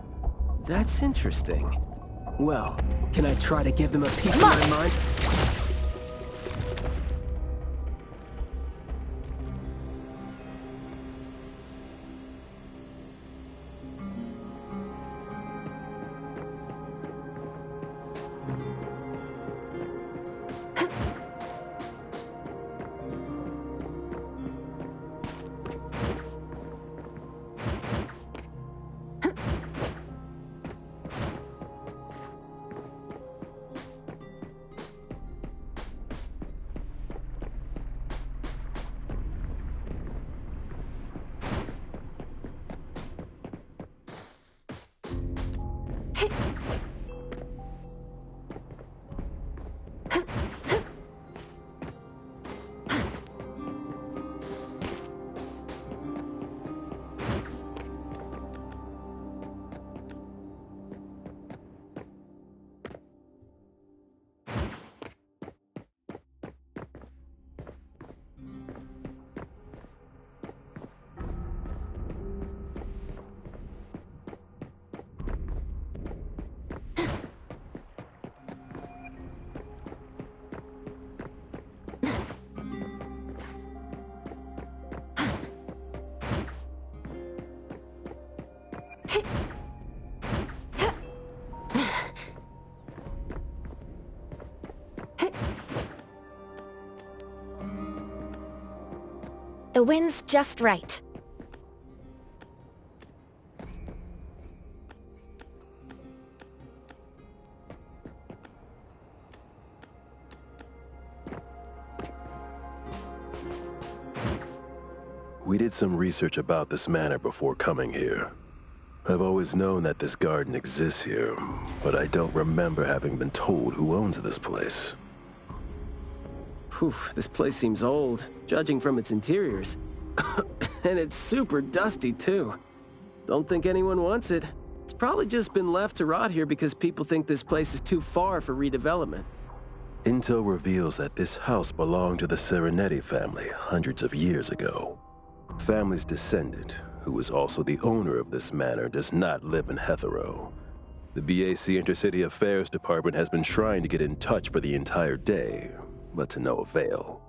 That's interesting. Well, can I try to give them a piece of my mind? The wind's just right. We did some research about this manor before coming here. I've always known that this garden exists here, but I don't remember having been told who owns this place. Whew, this place seems old, judging from its interiors. And it's super dusty, too. Don't think anyone wants it. It's probably just been left to rot here because people think this place is too far for redevelopment. Intel reveals that this house belonged to the Serenetti family hundreds of years ago. Family's descendant, who was also the owner of this manor, does not live in Hetero. The BAC Intercity Affairs Department has been trying to get in touch for the entire day, but to no avail.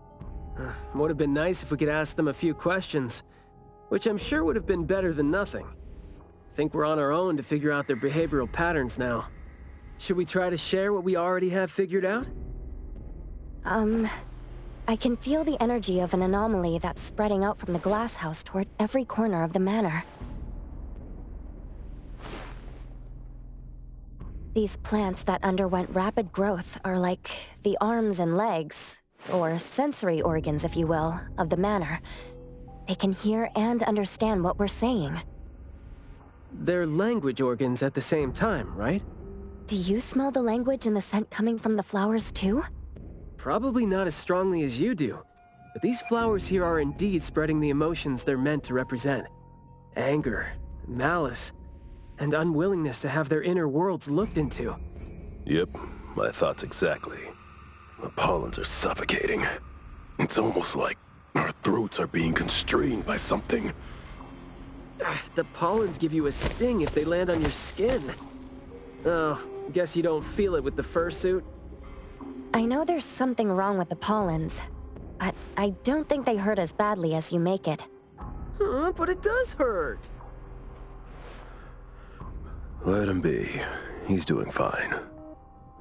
Would have been nice if we could ask them a few questions, which I'm sure would have been better than nothing. I think we're on our own to figure out their behavioral patterns now. Should we try to share what we already have figured out? I can feel the energy of an anomaly that's spreading out from the glass house toward every corner of the manor. These plants that underwent rapid growth are like the arms and legs, or sensory organs, if you will, of the manor. They can hear and understand what we're saying. They're language organs at the same time, right? Do you smell the language and the scent coming from the flowers too? Probably not as strongly as you do, but these flowers here are indeed spreading the emotions they're meant to represent. Anger, malice, and unwillingness to have their inner worlds looked into. Yep, my thoughts exactly. The pollens are suffocating. It's almost like our throats are being constrained by something. The pollens give you a sting if they land on your skin. Oh, guess you don't feel it with the fursuit? I know there's something wrong with the pollens, but I don't think they hurt as badly as you make it. But it does hurt! Let him be. He's doing fine.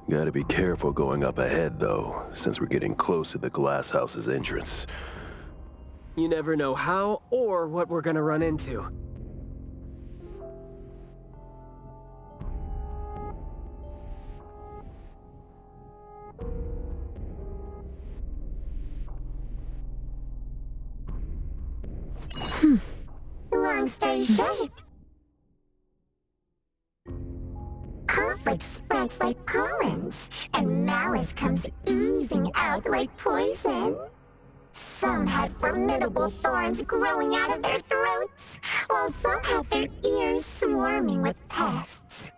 Gotta be careful going up ahead, though, since we're getting close to the glass house's entrance. You never know how or what we're gonna run into. Long story short, conflict spreads like pollens, and malice comes oozing out like poison. Some had formidable thorns growing out of their throats, while some had their ears swarming with pests.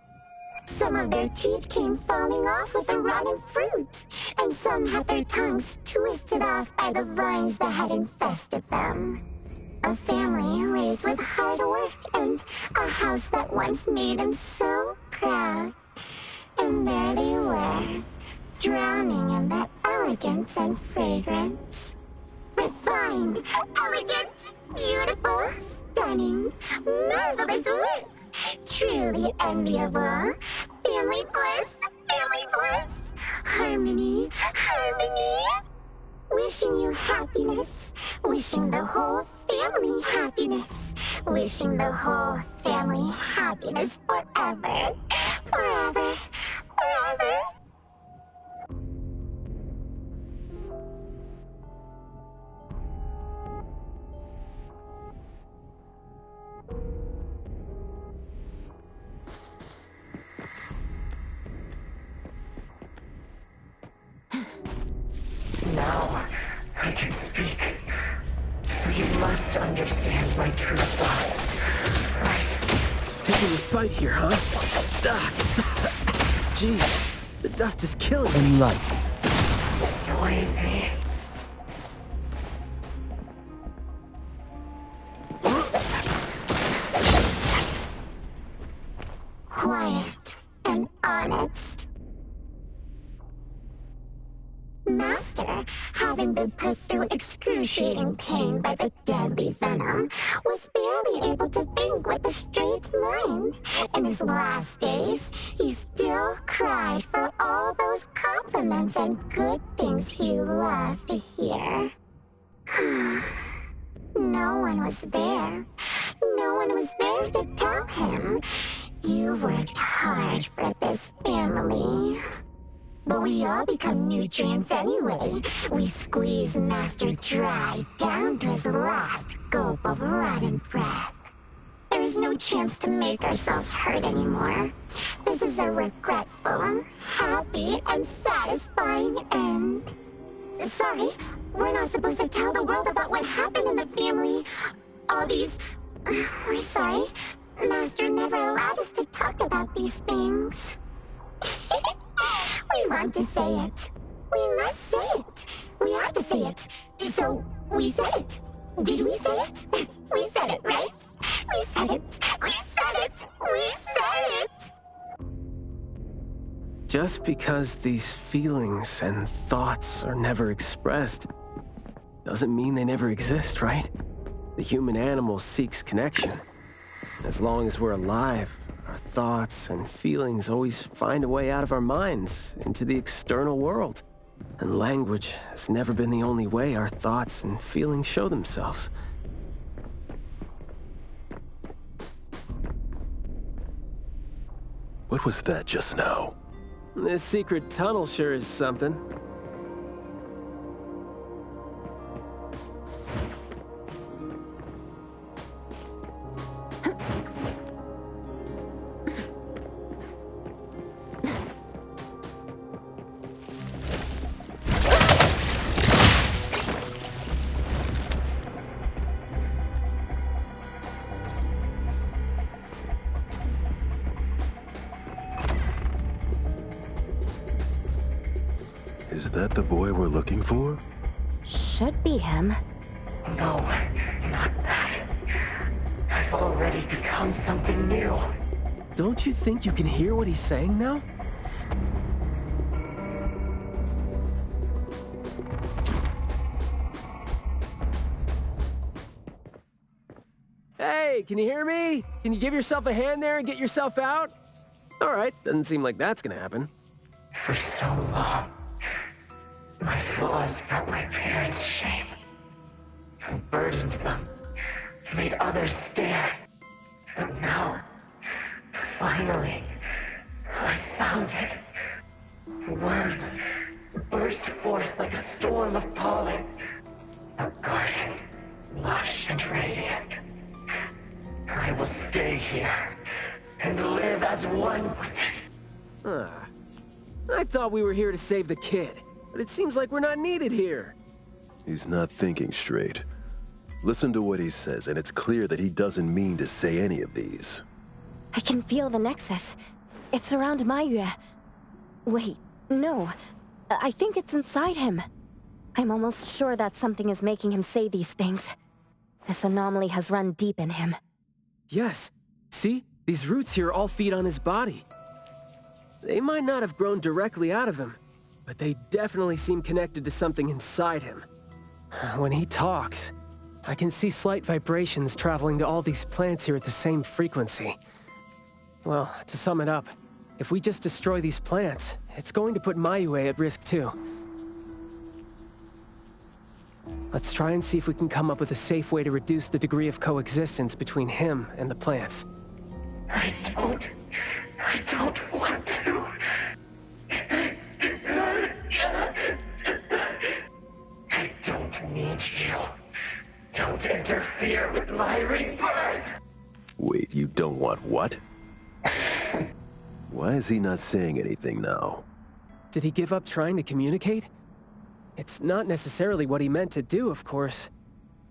Some of their teeth came falling off with the rotten fruit, and some had their tongues twisted off by the vines that had infested them. A family raised with hard work and a house that once made them so proud. And there they were, drowning in that elegance and fragrance. Refined, elegant, beautiful, stunning, marvelous work. Truly enviable. Family bliss, harmony, harmony. Wishing you happiness, wishing the whole family happiness, wishing the whole family happiness forever, forever, forever. Now I can speak. So you must understand my true thoughts, right? Taking a fight here, huh? Jeez, the dust is killing me. And light. Noisy. Quiet and honest. Master, having been put through excruciating pain by the deadly venom, was barely able to think with a straight mind. In his last days, he still cried for all those compliments and good things he loved to hear. No one was there. No one was there to tell him, "You worked hard for this family." But we all become nutrients anyway. We squeeze Master dry down to his last gulp of rotten breath. There is no chance to make ourselves hurt anymore. This is a regretful, happy, and satisfying end. Sorry, we're not supposed to tell the world about what happened in the family. All these... We're sorry. Master never allowed us to talk about these things. We want to say it. We must say it. We have to say it. So, we said it. Did we say it? We said it, right? We said it. We said it. We said it. Just because these feelings and thoughts are never expressed doesn't mean they never exist, right? The human animal seeks connection. As long as we're alive, our thoughts and feelings always find a way out of our minds into the external world. And language has never been the only way our thoughts and feelings show themselves. What was that just now? This secret tunnel sure is something. Is that the boy we're looking for? Should be him. No, not that. I've already become something new. Don't you think you can hear what he's saying now? Hey, can you hear me? Can you give yourself a hand there and get yourself out? All right, doesn't seem like that's gonna happen. For so long, my flaws brought my parents shame, and burdened them, made others stare. But now, finally, I found it. Words burst forth like a storm of pollen. A garden, lush and radiant. I will stay here and live as one with it. I thought we were here to save the kid, but it seems like we're not needed here. He's not thinking straight. Listen to what he says, and it's clear that he doesn't mean to say any of these. I can feel the nexus. It's around Maiyue. Wait, no. I think it's inside him. I'm almost sure that something is making him say these things. This anomaly has run deep in him. Yes. See? These roots here all feed on his body. They might not have grown directly out of him, but they definitely seem connected to something inside him. When he talks, I can see slight vibrations traveling to all these plants here at the same frequency. Well, to sum it up, if we just destroy these plants, it's going to put Maiyue at risk too. Let's try and see if we can come up with a safe way to reduce the degree of coexistence between him and the plants. I don't want to. I don't need you. Don't interfere with my rebirth. Wait, you don't want what? Why is he not saying anything now? Did he give up trying to communicate? It's not necessarily what he meant to do, of course.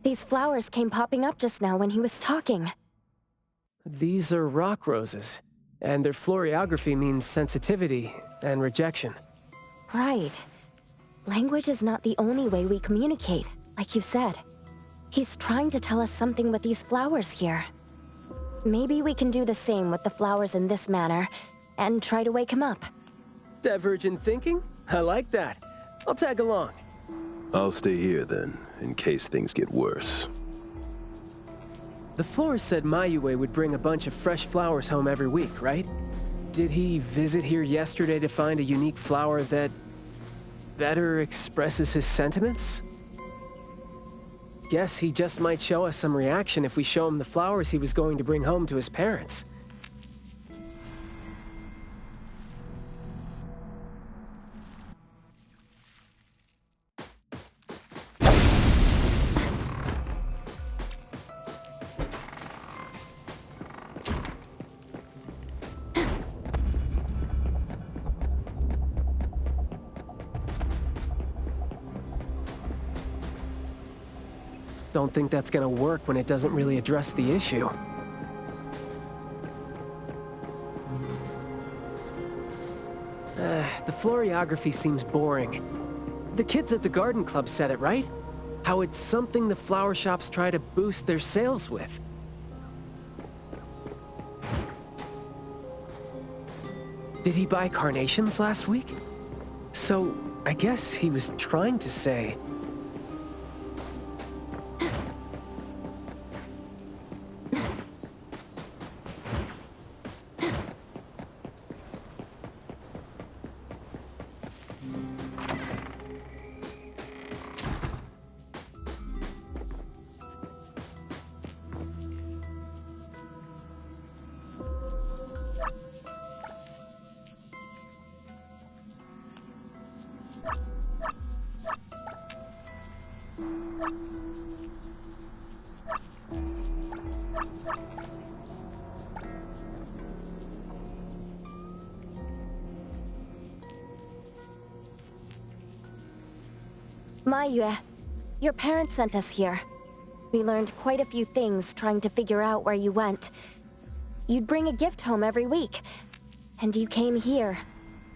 These flowers came popping up just now when he was talking. These are rock roses, and their florography means sensitivity and rejection. Right. Language is not the only way we communicate, like you said. He's trying to tell us something with these flowers here. Maybe we can do the same with the flowers in this manner, and try to wake him up. Divergent thinking? I like that. I'll tag along. I'll stay here then, in case things get worse. The florist said Maiyue would bring a bunch of fresh flowers home every week, right? Did he visit here yesterday to find a unique flower that better expresses his sentiments? Guess he just might show us some reaction if we show him the flowers he was going to bring home to his parents. Don't think that's gonna work when it doesn't really address the issue. The florography seems boring. The kids at the garden club said it, right? How it's something the flower shops try to boost their sales with. Did he buy carnations last week? So, I guess he was trying to say... Maiyue, your parents sent us here. We learned quite a few things trying to figure out where you went. You'd bring a gift home every week, and you came here,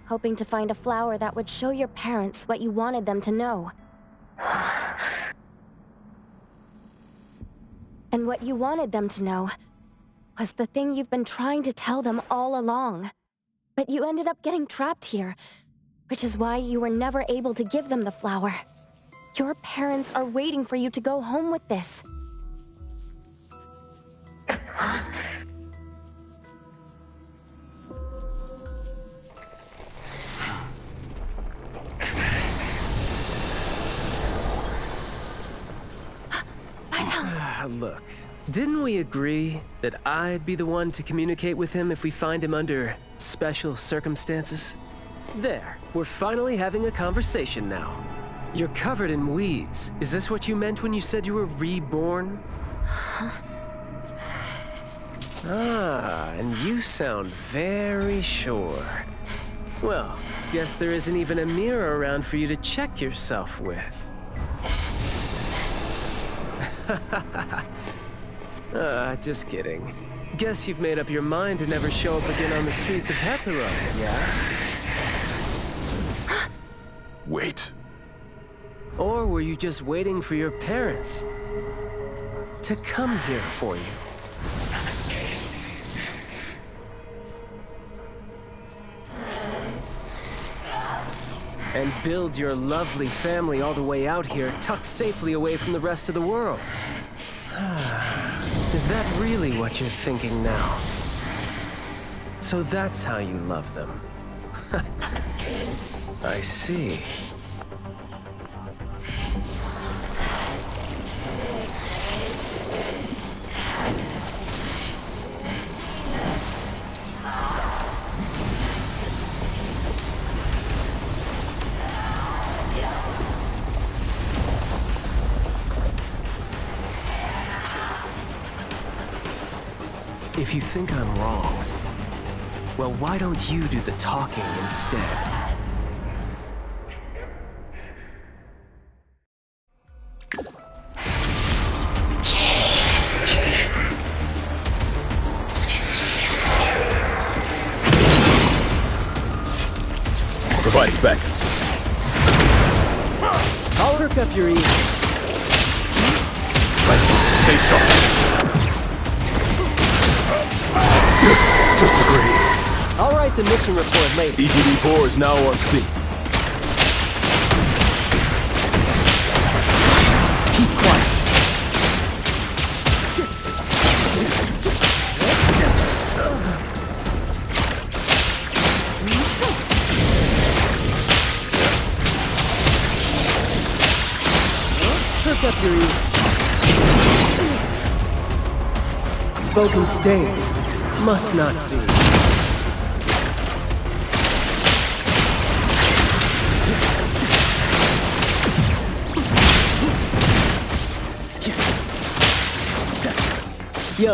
hoping to find a flower that would show your parents what you wanted them to know. And what you wanted them to know was the thing you've been trying to tell them all along. But you ended up getting trapped here, which is why you were never able to give them the flower. Your parents are waiting for you to go home with this. Look, didn't we agree that I'd be the one to communicate with him if we find him under special circumstances? There, we're finally having a conversation now. You're covered in weeds. Is this what you meant when you said you were reborn? Ah, and you sound very sure. Well, guess there isn't even a mirror around for you to check yourself with. Just kidding. Guess you've made up your mind to never show up again on the streets of Hetheros, yeah? Wait. Or were you just waiting for your parents to come here for you? And build your lovely family all the way out here, tucked safely away from the rest of the world. Is that really what you're thinking now? So that's how you love them. I see. If you think I'm wrong, well, why don't you do the talking instead? Providing back. I'll perk up your ears. Stay sharp. Just a graze. I'll write the mission report later. EGD-4 is now on scene. Keep quiet. Perk up your ears. Spoken states. Must not be. Yo,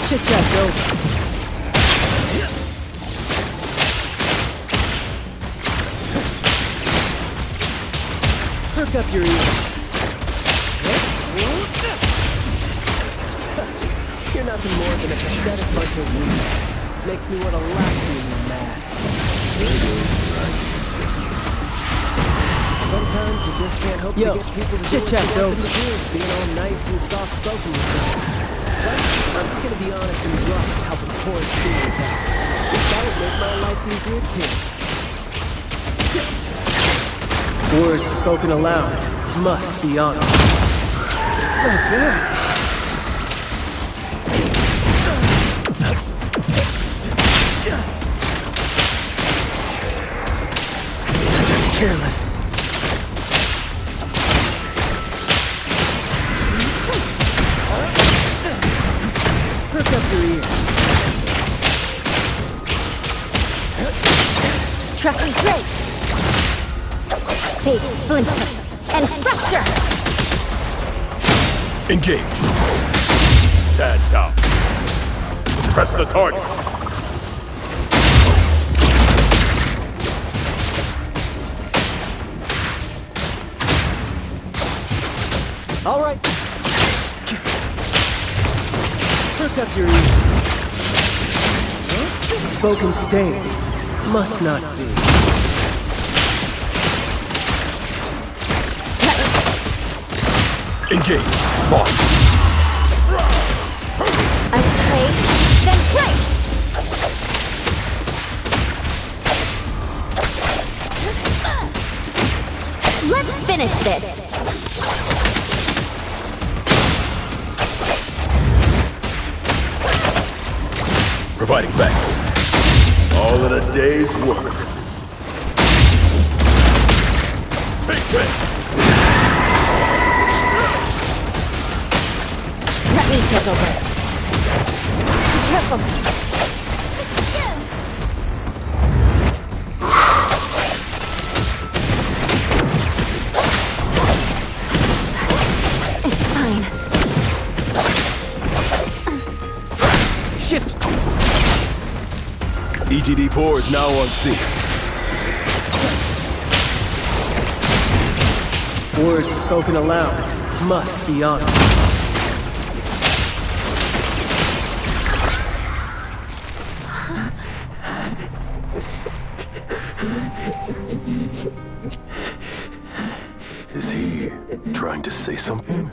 chit-chat's over. Perk up your ears. You're nothing more than a pathetic bunch of weeds. Makes me want to laugh when you're mad. Sometimes you just can't hope to get people to do what you want them to do, being all nice and soft-spoken with them. So, I'm just gonna be honest and rough and help the poorest feelings out. That would make my life easier too. Words spoken aloud must be honored. Oh, good. Careless. Perk up your ears. Trust me, great. Big splinter and fracture. Engage. Stand down. Press the target. All right. Perk up your ears. Spoken states must not be. Engage. March. I will play, then break. Let's finish this. Providing back. All in a day's work. Take that! me take over. Be careful. It's fine. Shift! EGD-4 is now on scene. Words spoken aloud must be honored. Is he trying to say something?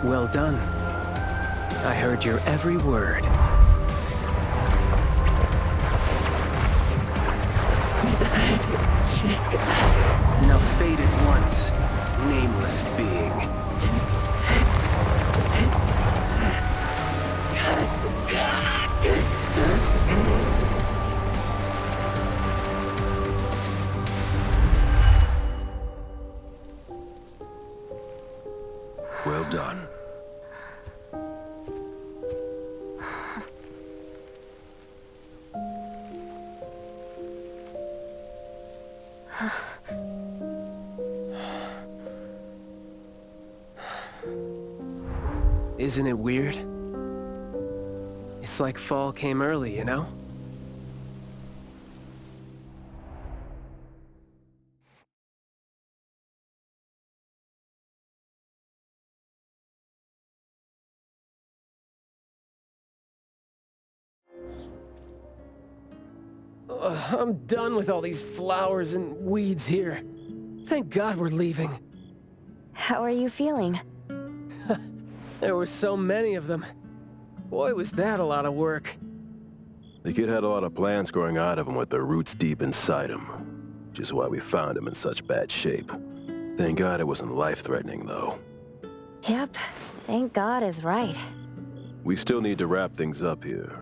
Well done. I heard your every word. Now faded once, nameless being. Well done. Isn't it weird? It's like fall came early, you know? I'm done with all these flowers and weeds here. Thank God we're leaving. How are you feeling? There were so many of them. Boy, was that a lot of work. The kid had a lot of plants growing out of him with their roots deep inside him. Which is why we found him in such bad shape. Thank God it wasn't life-threatening, though. Yep, thank God is right. We still need to wrap things up here.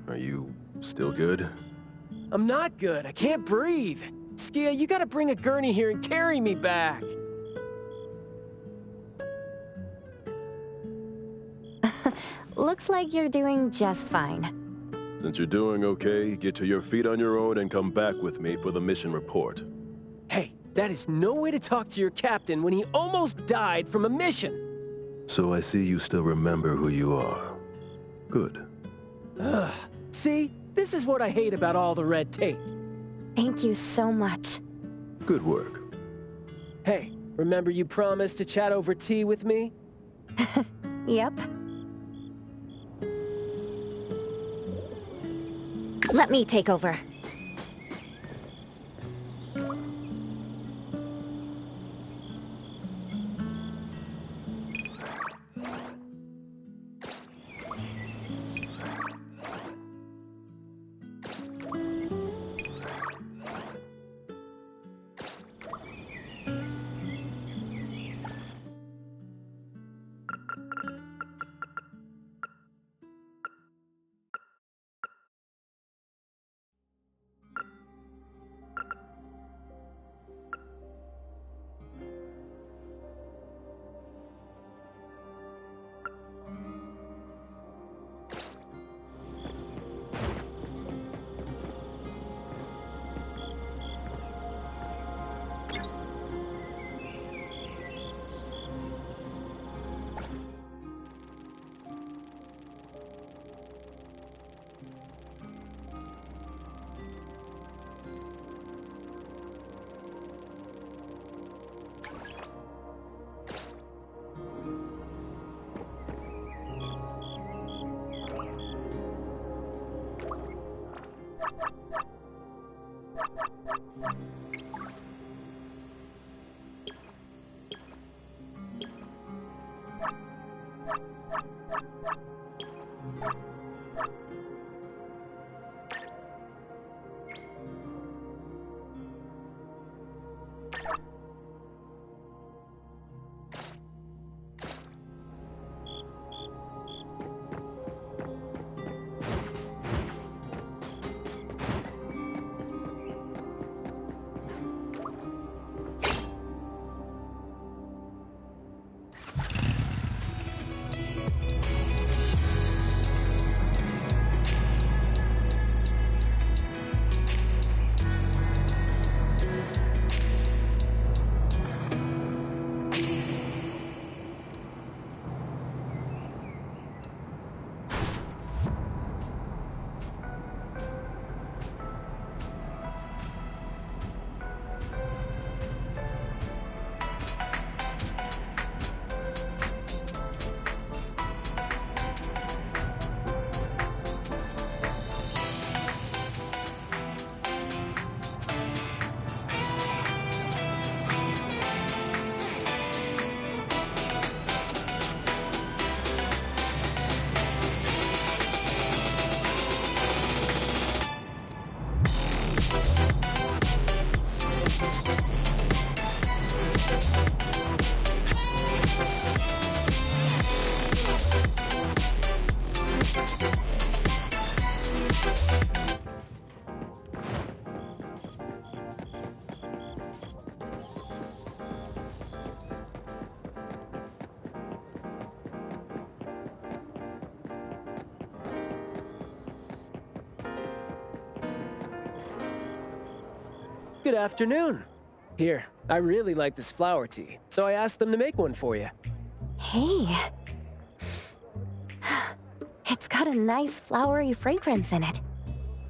Are you still good? I'm not good. I can't breathe. Skia, you gotta bring a gurney here and carry me back. Looks like you're doing just fine. Since you're doing okay, get to your feet on your own and come back with me for the mission report. Hey, that is no way to talk to your captain when he almost died from a mission. So I see you still remember who you are. Good. Ugh. See? This is what I hate about all the red tape. Thank you so much. Good work. Hey, remember you promised to chat over tea with me? Yep. Let me take over. Good afternoon. Here, I really like this flower tea, so I asked them to make one for you. Hey. It's got a nice flowery fragrance in it.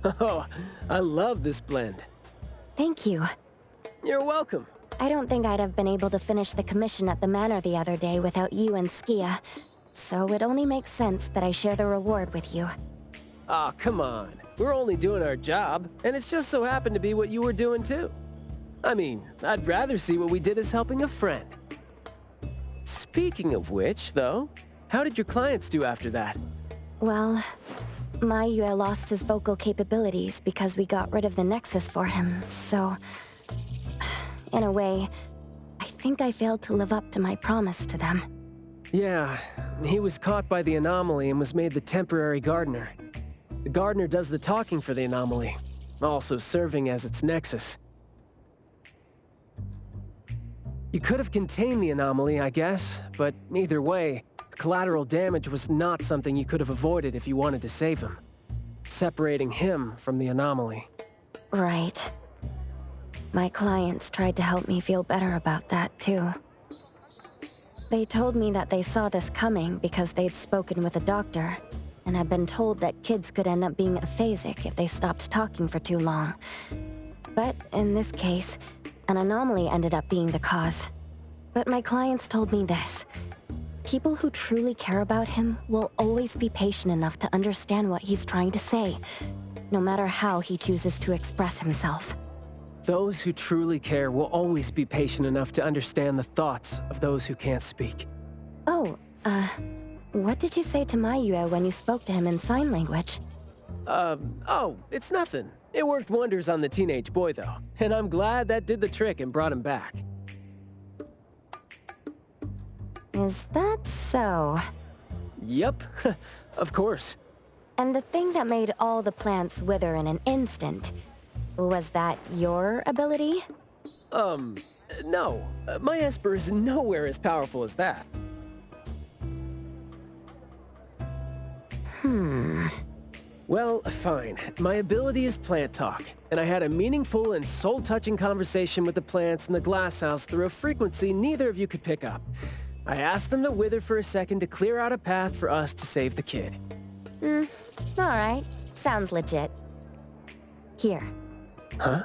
Oh, I love this blend. Thank you. You're welcome. I don't think I'd have been able to finish the commission at the manor the other day without you and Skia, so it only makes sense that I share the reward with you. Aw, come on. We're only doing our job, and it's just so happened to be what you were doing too. I mean, I'd rather see what we did as helping a friend. Speaking of which, though, how did your clients do after that? Well, Maiyue lost his vocal capabilities because we got rid of the Nexus for him, so... In a way, I think I failed to live up to my promise to them. Yeah, he was caught by the anomaly and was made the temporary gardener. The gardener does the talking for the anomaly, also serving as its nexus. You could have contained the anomaly, I guess, but either way, the collateral damage was not something you could have avoided if you wanted to save him. Separating him from the anomaly. Right. My clients tried to help me feel better about that, too. They told me that they saw this coming because they'd spoken with a doctor, and had been told that kids could end up being aphasic if they stopped talking for too long. But in this case, an anomaly ended up being the cause. But my clients told me this. People who truly care about him will always be patient enough to understand what he's trying to say, no matter how he chooses to express himself. Those who truly care will always be patient enough to understand the thoughts of those who can't speak. Oh, what did you say to Maiyue when you spoke to him in sign language? Oh, it's nothing. It worked wonders on the teenage boy, though, and I'm glad that did the trick and brought him back. Is that so? Yep, of course. And the thing that made all the plants wither in an instant, was that your ability? No. My Esper is nowhere as powerful as that. Well, fine. My ability is plant talk, and I had a meaningful and soul-touching conversation with the plants in the glass house through a frequency neither of you could pick up. I asked them to wither for a second to clear out a path for us to save the kid. Alright. Sounds legit. Here. Huh?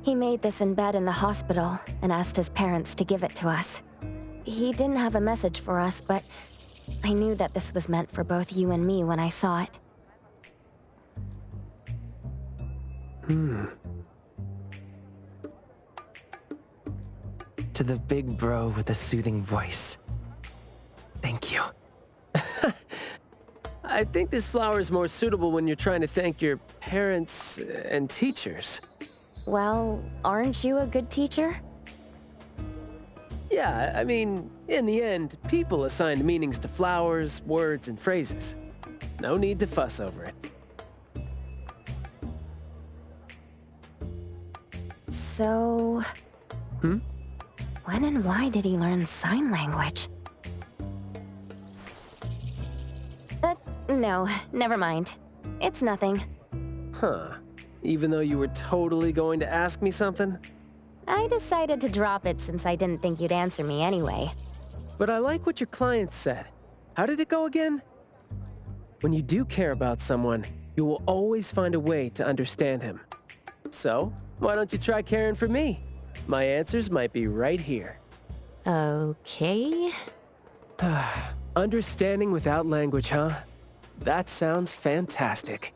He made this in bed in the hospital and asked his parents to give it to us. He didn't have a message for us, but I knew that this was meant for both you and me when I saw it. To the big bro with a soothing voice. Thank you. I think this flower is more suitable when you're trying to thank your parents and teachers. Well, aren't you a good teacher? Yeah, I mean, in the end, people assigned meanings to flowers, words, and phrases. No need to fuss over it. So... When and why did he learn sign language? No, never mind. It's nothing. Huh. Even though you were totally going to ask me something? I decided to drop it since I didn't think you'd answer me anyway. But I like what your client said. How did it go again? When you do care about someone, you will always find a way to understand him. So, why don't you try caring for me? My answers might be right here. Okay. Understanding without language, huh? That sounds fantastic.